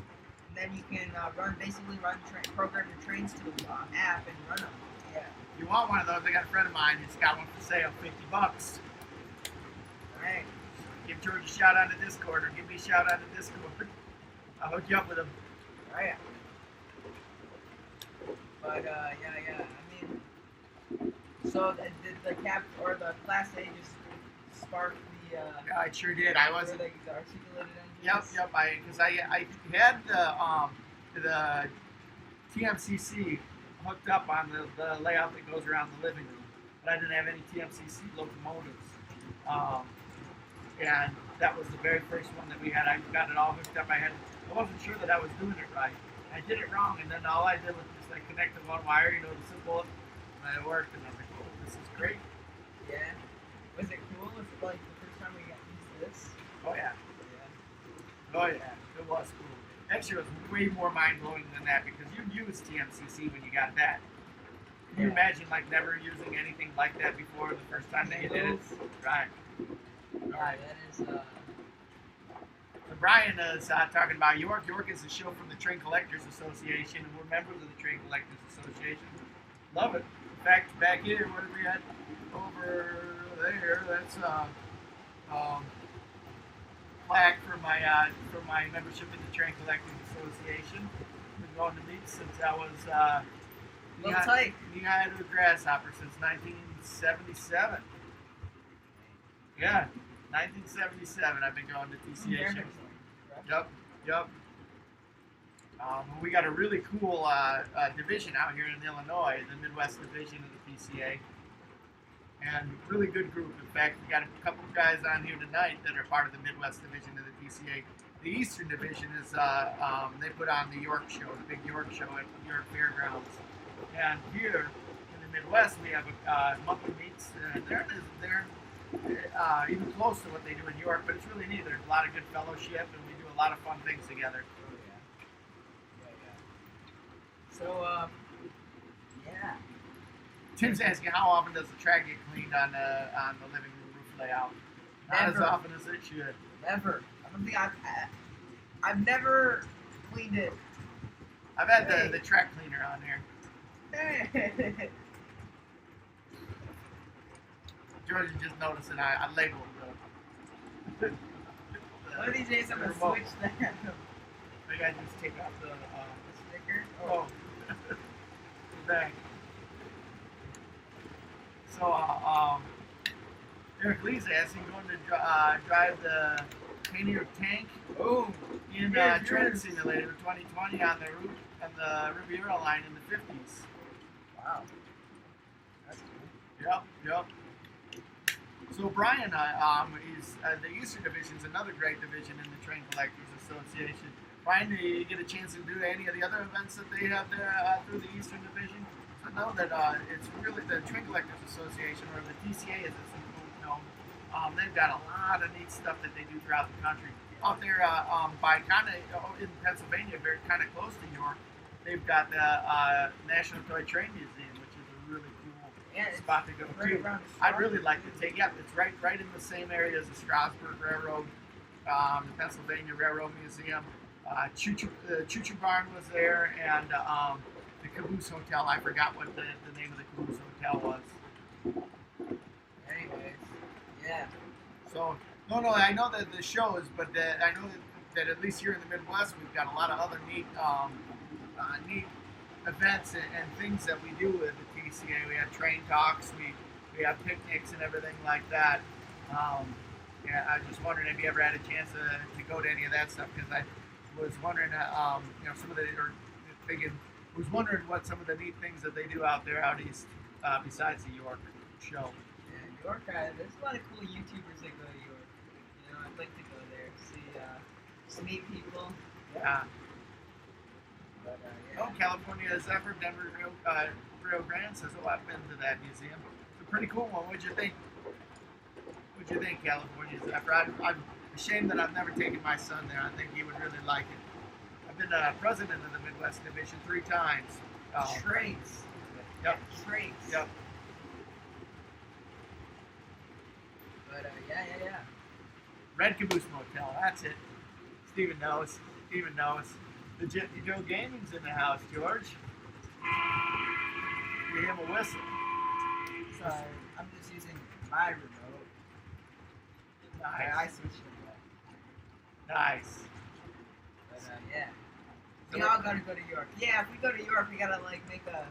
then you can program your trains to the app and run them. Yeah. If you want one of those, I got a friend of mine who's got one for sale, $50. All right. Give George a shout out to Discord, or give me a shout out to Discord. I'll hook you up with him. All right. But yeah. I mean, so the cap or the Class A just sparked the Yeah, I sure did. I wasn't. the articulated engines. Yep. Because I had the TMCC hooked up on the layout that goes around the living room, but I didn't have any TMCC locomotives. And that was the very first one that we had. I got it all hooked up. I wasn't sure that I was doing it right. I did it wrong, and then all I did was just like connect the one wire, the simple, and it worked. And I was like, "Oh, this is great." Yeah. Was it cool? Was it like the first time we got used to this? Oh yeah. Yeah. Oh yeah, it was cool. Actually, it was way more mind blowing than that because you used TMCC when you got that. Can you Yeah. imagine like never using anything like that before the first time that you did it? Right. Yeah, that is. So Brian is talking about York. York is a show from the Train Collectors Association, and we're members of the Train Collectors Association. Love it. In fact, back here, what are we at? Over there. That's plaque for my membership in the Train Collectors Association. Been going to meet since I was Little tight. knee-high to a grasshopper since 1977. Yeah, 1977. I've been going to TCA shows. Yep. Yep. We got a really cool division out here in Illinois, the Midwest Division of the PCA, and really good group. In fact, we got a couple of guys on here tonight that are part of the Midwest Division of the PCA. The Eastern Division is they put on the York Show, the big York Show at the York Fairgrounds, and here in the Midwest we have monthly meets. They're even close to what they do in York, but it's really neat. There's a lot of good fellowship, and we do a lot of fun things together. So, yeah. Tim's asking how often does the track get cleaned on the living room roof layout? Not Never. as often as it should. Never. I don't think I've never cleaned it. I've had Hey. the track cleaner on here. George is just noticing I labeled the One of these days I'm gonna remote. switch that Maybe I just take off the sticker. oh back. So Eric Lee's asking going to drive the Painter tank Oh, in Yes, Trend yes. Simulator 2020 on the route and the Riviera line in the 50s. wow. That's cool. Yep. So Brian, is the Eastern Division is another great division in the Train Collectors Association. Brian, do you get a chance to do any of the other events that they have there through the Eastern Division? So know that it's really the Train Collectors Association, or the TCA as it's known. They've got a lot of neat stuff that they do throughout the country. Out there by kind of in Pennsylvania, very kind of close to York, they've got the National Toy Train Museum, which is a really cool Yeah, it's spot to go right to. around the I'd really like to take. Yep, it's right in the same area as the Strasburg Railroad, the Pennsylvania Railroad Museum. Choo Choo Barn was there, and the Caboose Hotel. I forgot what the name of the Caboose Hotel was. Anyways, yeah. So no, I know that the show is, but I know that at least here in the Midwest, we've got a lot of other neat events and things that we do with the TCA. We have train talks, we have picnics and everything like that. Yeah, I was just wondering if you ever had a chance to go to any of that stuff, because I was wondering, some of was wondering what some of the neat things that they do out there out east, besides the York show. Yeah, York, there's a lot of cool YouTubers that go to York. You know, I'd like to go there, see, just meet people. Yeah. But, Oh, California Zephyr, Denver, Rio Grande says, oh, I've been to that museum. It's a pretty cool one. What'd you think? What'd you think, California Zephyr? I'm ashamed that I've never taken my son there. I think he would really like it. I've been president of the Midwest Division 3 times. Trains. Yep. Trains. Yep. But, yeah. Red Caboose Motel. That's it. Steven knows. The Joe Gaming's in the house, George. Give him a whistle. Sorry, I'm just using my remote. I Nice. switched it up. Nice. But, yeah. We all gotta go to York. Yeah, if we go to York, we gotta, make a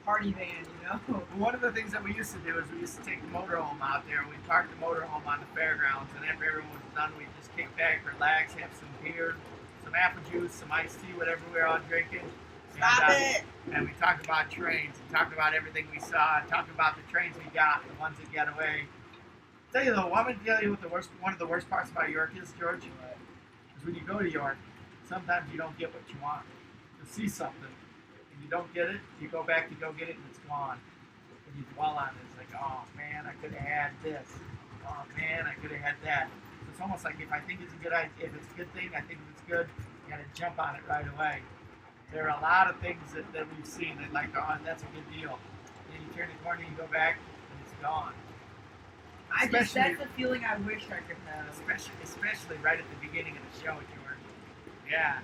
party van, you know? One of the things that we used to do is we used to take the motorhome out there. We parked the motorhome on the fairgrounds, and after everyone was done, we'd just kick back, relax, have some beer, some apple juice, some iced tea, whatever we were all drinking. Stop it! And we talked about trains, and talked about everything we saw, and talked about the trains we got, the ones that get away. Tell you though, I'm gonna tell you what one of the worst parts about York is, George, is when you go to York, sometimes you don't get what you want. You see something, and you don't get it, you go back to go get it, and it's gone. And you dwell on it. It's like, oh man, I could have had this. Oh man, I could have had that. So it's almost like if I think it's a good idea, if it's a good thing, I think if it's good, you gotta jump on it right away. There are a lot of things that we've seen that like, oh, that's a good deal. Then you turn the corner, you go back, and it's gone. That's the feeling I wish I could have. Especially right at the beginning of the show, George. Yeah.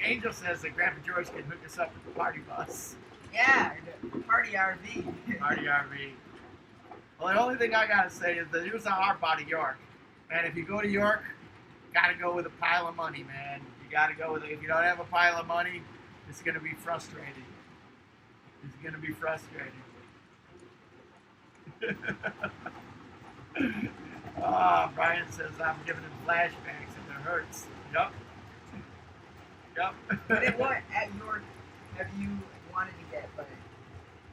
Angel says that Grandpa George can hook us up with the party bus. Yeah, the party RV. Party RV. Well, the only thing I gotta say is that here's how hard body York. And if you go to York, gotta go with a pile of money, man. You gotta go with it. If you don't have a pile of money, it's gonna be frustrating. It's gonna be frustrating. Brian says I'm giving him flashbacks and it hurts. Yep. Yep. But at what at York have you wanted to get? But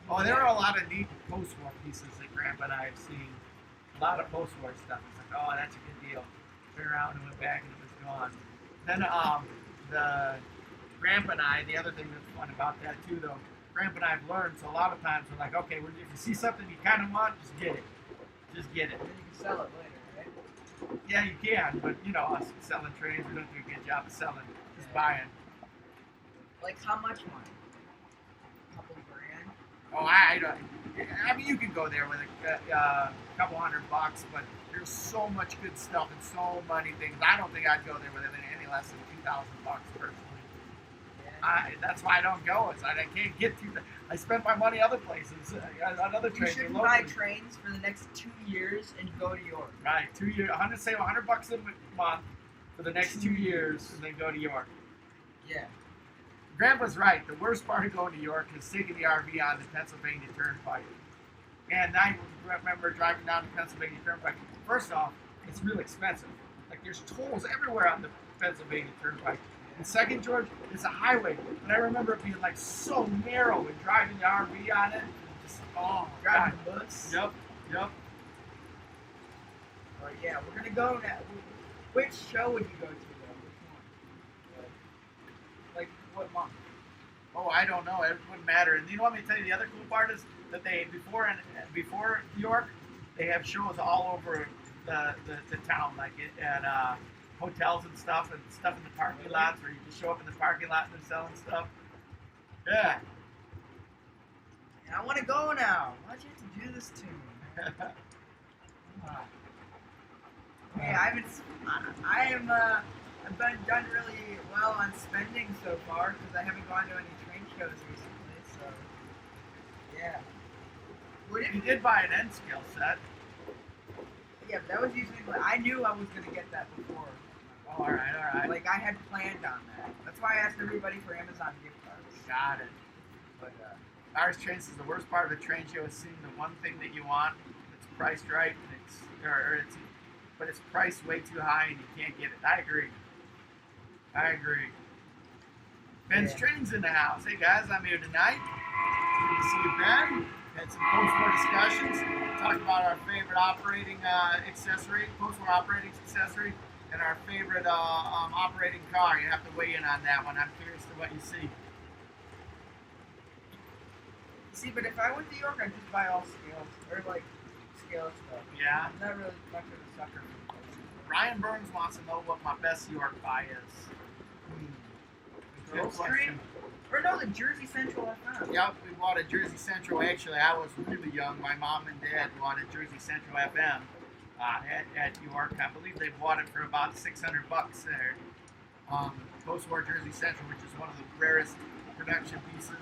Oh, there are a lot of neat post-war pieces that Grandpa and I have seen. A lot of post-war stuff. It's like, oh, that's a good deal. Turned around and went back and it was gone. Then the Grandpa and I, the other thing that's fun about that too, though, Grandpa and I have learned. So a lot of times we're like, okay, if you see something you kind of want, just get it. Just get it. then you can sell it later, right? Yeah, you can, but you know, us selling trains, we don't do a good job of selling. Just Yeah. buying. Like how much money? A couple grand. Oh, I don't. I mean, you can go there with a couple $100, but there's so much good stuff and so many things. I don't think I'd go there with any less than $2,000 personally. Yeah. That's why I don't go. It's like I can't get to. I spend my money other places, on other You trains. should locally. buy trains for the next 2 years and go to York. Right, 2 years. Save $100 a month for the next 2 years, and then go to York. Yeah. Grandpa's right. The worst part of going to York is taking the RV on the Pennsylvania Turnpike. And I remember driving down the Pennsylvania Turnpike. First off, it's real expensive. Like there's tolls everywhere on the Pennsylvania Turnpike. And second, George, it's a highway. And I remember it being like so narrow and driving the RV on it. Just, oh, my God. Driving the bus. Yep, yep. But yeah, we're gonna go now. Which show would you go to though? Which one? Like what month? Oh, I don't know. It wouldn't matter. And you know what? Let me tell you, the other cool part is that they before York, they have shows all over the town, like at hotels and stuff in the parking lots where you just show up in the parking lot and they're selling stuff. Yeah. And I want to go now. Why'd you have to do this to me? Hey, I haven't. I've been done really well on spending so far because I haven't gone to any train shows recently. So, yeah. What if You did buy an N scale set. Yeah, but that was usually. I knew I was gonna get that before. Oh, all right. Like I had planned on that. That's why I asked everybody for Amazon gift cards. Got it. But Ours train is the worst part of the train show is seeing the one thing that you want that's priced right, and but it's priced way too high and you can't get it. I agree. Ben's Yeah. Trains in the house. Hey guys, I'm here tonight. Good to see you, Ben. Had some post-war discussions. Talked about our favorite operating accessory, post-war operating accessory, and our favorite operating car. You have to weigh in on that one. I'm curious to what you see. see, but if I went to York, I'd just buy all scales or like scale stuff. Yeah. I'm not really much of a sucker for places. Ryan Burns wants to know what my best York buy is. Good Grove Street? question. Or no, the Jersey Central FM. Yep, we bought a Jersey Central. Actually, I was really young. My mom and dad bought a Jersey Central FM at York. I believe they bought it for about $600 there. Post-war Jersey Central, which is one of the rarest production pieces.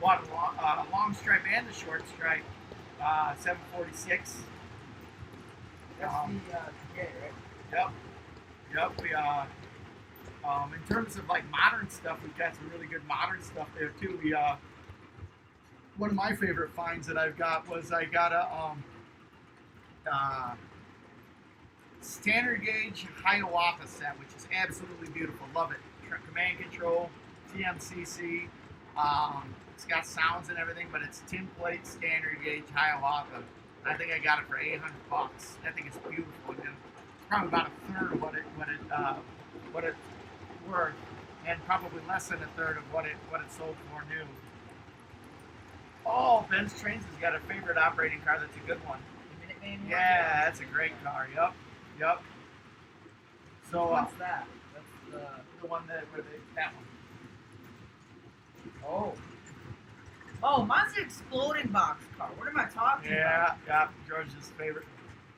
Bought a long stripe and a short stripe, 746. That's Um, the PA, right? Yep. We in terms of like modern stuff, we've got some really good modern stuff there too. We one of my favorite finds that I've got was I got a standard gauge Hiawatha set, which is absolutely beautiful. Love it. Command control, TMCC. It's got sounds and everything, but it's tin plate standard gauge Hiawatha. I think I got it for $800. I think it's beautiful. And it's probably about a third of what it's worth, and probably less than a third of what it sold for new. Oh, Ben's Trains has got a favorite operating car that's a good one. The Minuteman one? Yeah, that's a great car. Yep. So What's that? That's the one that one. Oh. Oh, mine's an exploding box car. What am I talking about? Yeah, George's favorite.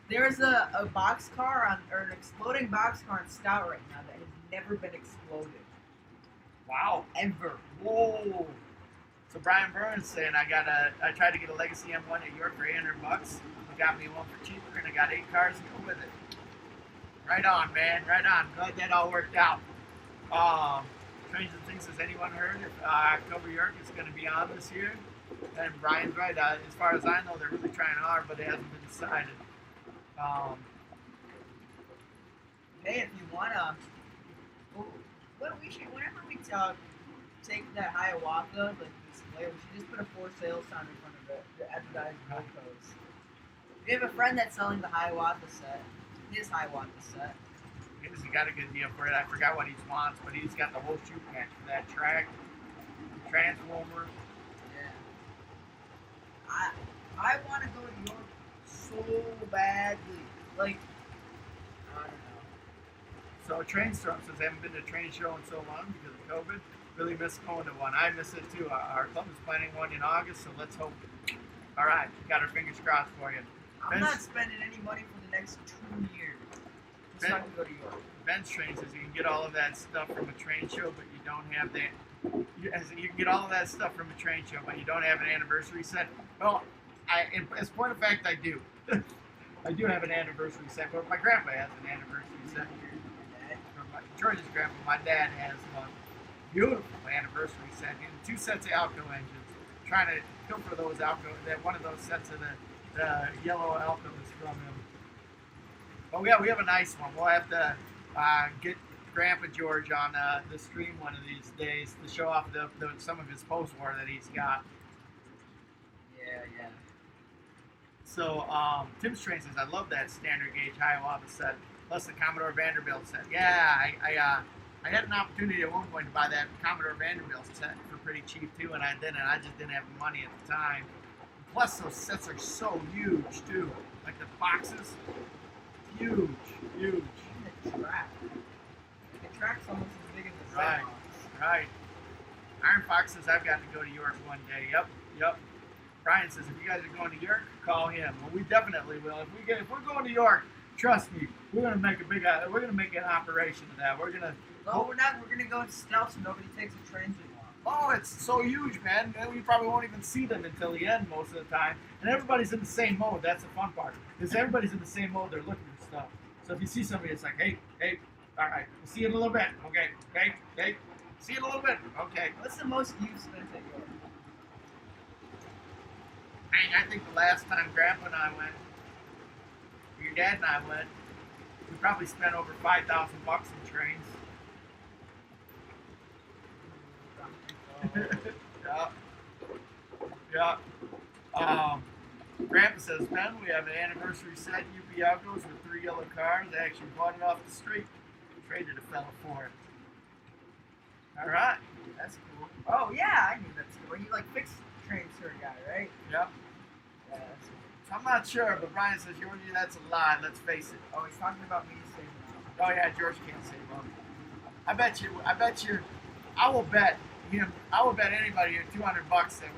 There's a box car or an exploding box car in Stout right now that has never been exploded. Wow. Ever. Whoa. So Brian Burns saying I tried to get a Legacy M1 at York for $800. He got me one for cheaper, and I got 8 cars to go with it. Right on, man. Right on. Glad that all worked out. Trains and Things, has anyone heard if October York is going to be on this year? And Brian's right. As far as I know, they're really trying hard, but it hasn't been decided. Um, Hey, if you wanna, well, we should. Whenever we take that Hiawatha, like display, we should just put a for sale sign in front of it to advertise logos. We have a friend that's selling the Hiawatha set, his Hiawatha set. he got a good deal for it. I forgot what he wants, but he's got the whole shoe patch for that track, transformer. Yeah. I want to go to York so badly. Like, I don't know. So Train Storm says I haven't been to a train show in so long because of COVID. Really miss going to one. I miss it too. Our club is planning one in August, so let's hope. All right, got our fingers crossed for you. I'm not spending any money for the next 2 years. Just not to go to York. Ben's Train says you can get all of that stuff from a train show, but you don't have that. You can get all of that stuff from a train show, but you don't have an anniversary set. Well, as a point of fact, I do. I do have an anniversary set, but my grandpa has an anniversary set. George's grandpa, my dad has one beautiful anniversary set, and 2 sets of Alco engines. Trying to go for those Alco, that one of those sets of the yellow Alco is from him. But yeah, we have a nice one. We'll have to get Grandpa George on the stream one of these days to show off some of his post-war that he's got. Yeah. So Tim Strain says, I love that standard gauge Hiawatha set, plus the Commodore Vanderbilt set. Yeah, I had an opportunity at one point to buy that Commodore Vanderbilt set for pretty cheap too, and I didn't. I just didn't have the money at the time. Plus, those sets are so huge too. Like the boxes, huge. And the track. The track's almost as big as the Right. sidewalks. Right. Iron Fox says I've got to go to York one day. Yep. Brian says if you guys are going to York, call him. Well, we definitely will. If we're going to York, trust me, we're gonna make an operation of that. We're gonna. No, we're not. We're gonna go to stealth so nobody takes the trains anymore. Oh, it's so huge, man. We probably won't even see them until the end most of the time. And everybody's in the same mode. That's the fun part. Because everybody's in the same mode. They're looking for stuff. So if you see somebody, it's like, hey, all right, we'll see you in a little bit. Okay, hey, see you in a little bit. Okay. What's the most you've spent at York? I think the last time Grandpa and I went, your dad and I went, we probably spent over $5,000 in trains. Yeah. Grandpa says, Ben, we have an anniversary set UP Outgoes with 3 yellow cars. I actually bought it off the street. Traded a fella for it. All right. That's cool. Oh yeah, I knew that's cool. You like fixed trains for a guy, right? Yep. Yeah, that's cool. I'm not sure, but Brian says, that's a lie. Let's face it. Oh, he's talking about me saving up. Oh yeah, George can't save up. I bet you. I will bet anybody here $200 that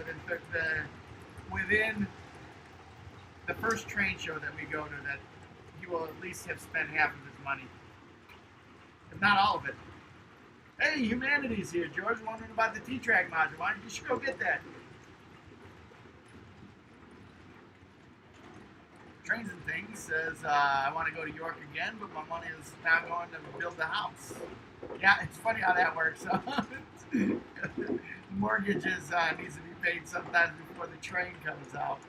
within the first train show that we go to, that he will at least have spent half of his money, if not all of it. Hey, Humanity's here. George wondering about the T-Track module. Why don't you should go get that? Trains and Things says, I want to go to York again, but my money is now going to build a house. Yeah, it's funny how that works. Mortgages needs to be paid sometimes before the train comes out.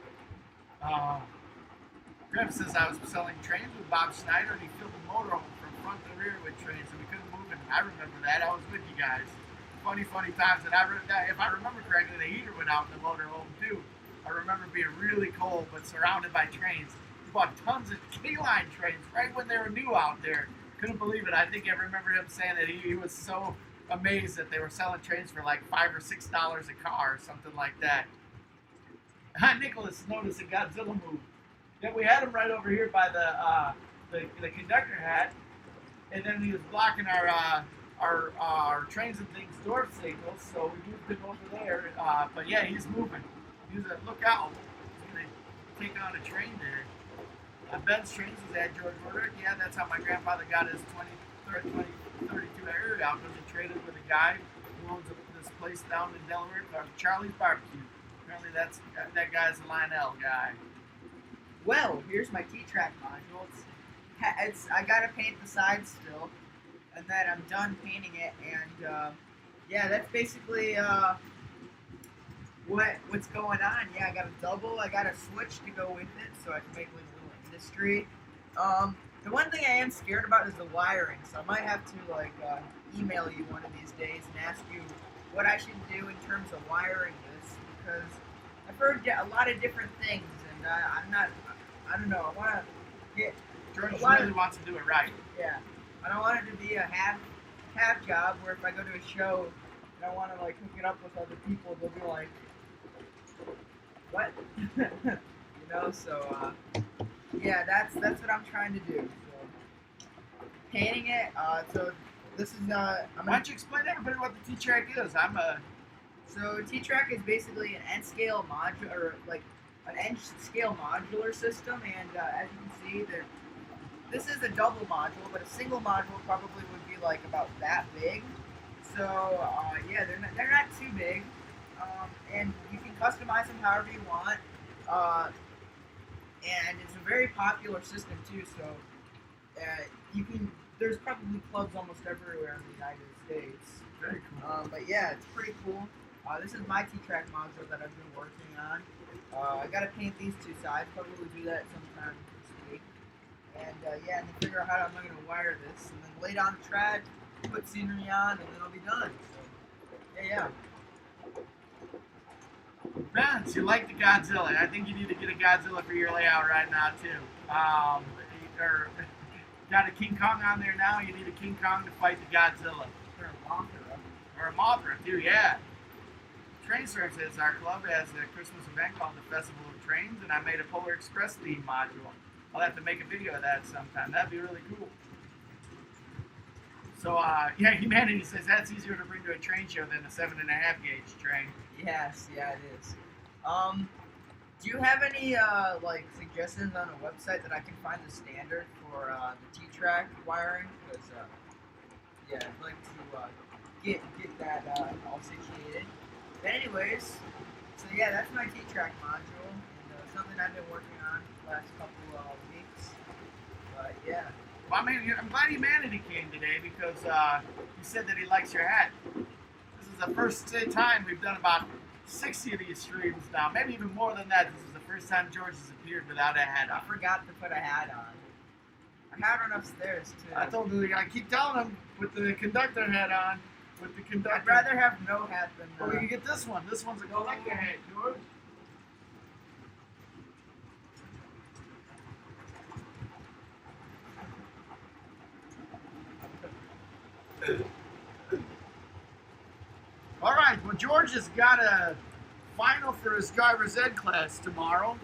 Griff says, I was selling trains with Bob Schneider, and he filled the motorhome from front to rear with trains, so we couldn't move it. I remember that. I was with you guys. Funny times. And if I remember correctly, the heater went out in the motorhome, too. I remember being really cold, but surrounded by trains. We bought tons of K-Line trains right when they were new out there. Couldn't believe it. I think I remember him saying that he was so amazed that they were selling trains for like $5 or $6 a car or something like that. Nicholas noticed a Godzilla move. Yeah, we had him right over here by the conductor hat, and then he was blocking our Trains and Things door signals, so we moved him over there. But yeah, he's moving. He's a look out. He's gonna take on a train there. Ben's Trains is at George Roderick. Yeah, that's how my grandfather got his 2032 area out, because he traded with a guy who owns this place down in Delaware called Charlie's Barbecue. Apparently that guy's a Lionel guy. Well, here's my T-Track module. I gotta paint the sides still, and then I'm done painting it. And yeah, that's basically what's going on. Yeah, I got a double. I got a switch to go with it, so I can make like a little industry. The one thing I am scared about is the wiring, so I might have to like email you one of these days and ask you what I should do in terms of wiring this because I've heard a lot of different things, and I'm not. I don't know. I want to get George a lot really of, wants to do it right. yeah. I don't want it to be a half job where if I go to a show and I want to like hook it up with other people, they'll be like, what? You know. So yeah, that's what I'm trying to do. So painting it. So this is not. Why don't you explain to everybody what the T-Track is? So T-Track is basically an N-scale modular, or like an N-scale modular system, and as you can see, this is a double module, but a single module probably would be like about that big. So yeah, they're not too big, and you can customize them however you want. And it's a very popular system too. So you can. There's probably clubs almost everywhere in the United States. Very cool. But yeah, it's pretty cool. This is my T-Track module that I've been working on. I gotta paint these two sides. Probably do that sometime this week. And yeah, and then figure out how I'm gonna wire this, and then lay down the track, put scenery on, and then I'll be done. So yeah. Vince, you like the Godzilla. I think you need to get a Godzilla for your layout right now, too. Or, got a King Kong on there now. You need a King Kong to fight the Godzilla. Or a Mothra. Or a Mothra, too, yeah. Train Services, our club, has a Christmas event called the Festival of Trains, and I made a Polar Express theme module. I'll have to make a video of that sometime. That'd be really cool. So, yeah, Humanity says that's easier to bring to a train show than a 7.5 gauge train. Yes, yeah, it is. Do you have any like suggestions on a website that I can find the standard for the T-Track wiring? Because yeah, I'd like to get that all situated. But anyways, so yeah, that's my T-Track module, and something I've been working on the last couple weeks. But yeah. Well, I mean, I'm glad Humanity came today because he said that he likes your hat. This is the first time we've done about 60 of these streams now, maybe even more than that. This is the first time George has appeared without a hat I on. forgot to put a hat on. I have one upstairs too. I told him, I keep telling him, put the conductor hat on. With the conductor. I'd rather have no hat than. Well, we can get this one. This one's a collector hat, George. All right. Well, George has got a final for his driver's ed class tomorrow.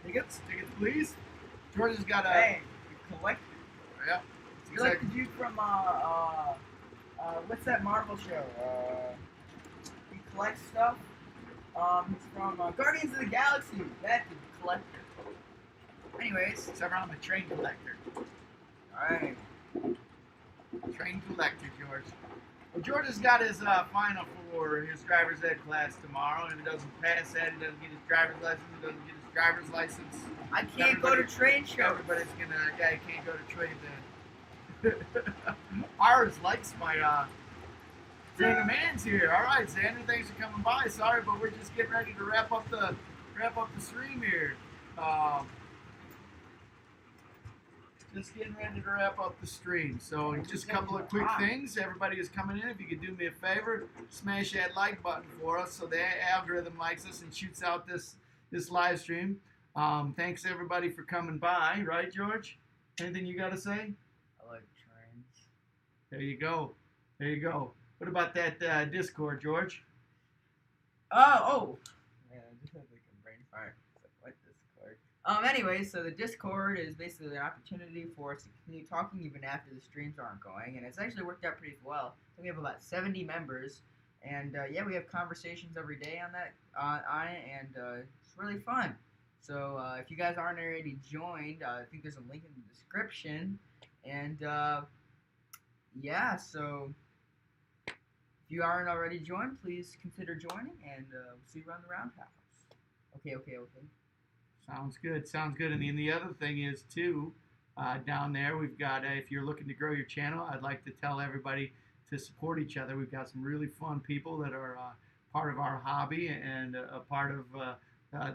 Tickets, please. George has got a. Hey, you collected. Yeah. Collected you from what's that Marvel show? He collects stuff. He's from Guardians of the Galaxy. That dude, collector. Anyways, Except I'm a train collector. alright. Train collector, George. Well, George has got his final for his driver's ed class tomorrow. If he doesn't pass that, he doesn't get his driver's license. He doesn't get his driver's license. I can't go to train shows. Everybody's gonna, yeah, he can't go to train then. Ours likes my chain of man's here. All right, Xander, thanks for coming by. Sorry, but we're just getting ready to wrap up the stream here. Just getting ready to wrap up the stream. So just a couple of quick things. Everybody who's coming in, if you could do me a favor, smash that like button for us so the algorithm likes us and shoots out this live stream. Thanks everybody for coming by. Right, George? Anything you got to say? I like trains. There you go. There you go. What about that Discord, George? Oh. Man, I just had like a brain fire. What Discord? Anyway, so the Discord is basically an opportunity for us to continue talking even after the streams aren't going, and it's actually worked out pretty well. So we have about 70 members, and yeah, we have conversations every day on that on it, and it's really fun. So if you guys aren't already joined, I think there's a link in the description, and yeah, so if you aren't already joined, please consider joining, and we'll see you around the roundhouse. Okay. Sounds good. Sounds good. And then the other thing is, too, down there, we've got, if you're looking to grow your channel, I'd like to tell everybody to support each other. We've got some really fun people that are part of our hobby and a part of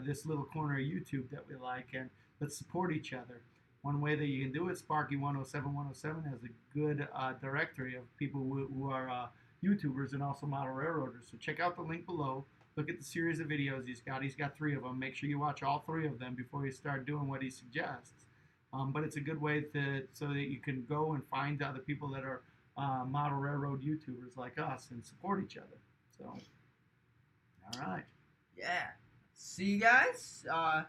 this little corner of YouTube that we like. And let's support each other. One way that you can do it, Sparky 107 has a good directory of people who are YouTubers and also model railroaders. So check out the link below. Look at the series of videos he's got. He's got 3 of them. Make sure you watch all 3 of them before you start doing what he suggests. But it's a good way so that you can go and find other people that are model railroad YouTubers like us and support each other. So, all right. Yeah. See you guys. I'm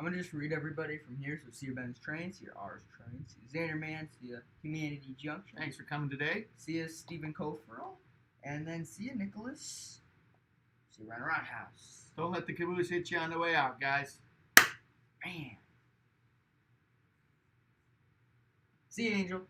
gonna just read everybody from here. So see you Ben's Train, see you R's Train, see you Xanderman, see you Humanity Junction. Thanks for coming today. See you Stephen Coferl, and then see you Nicholas. See you Run House. Don't let the caboose hit you on the way out, guys. Man. See you, Angel.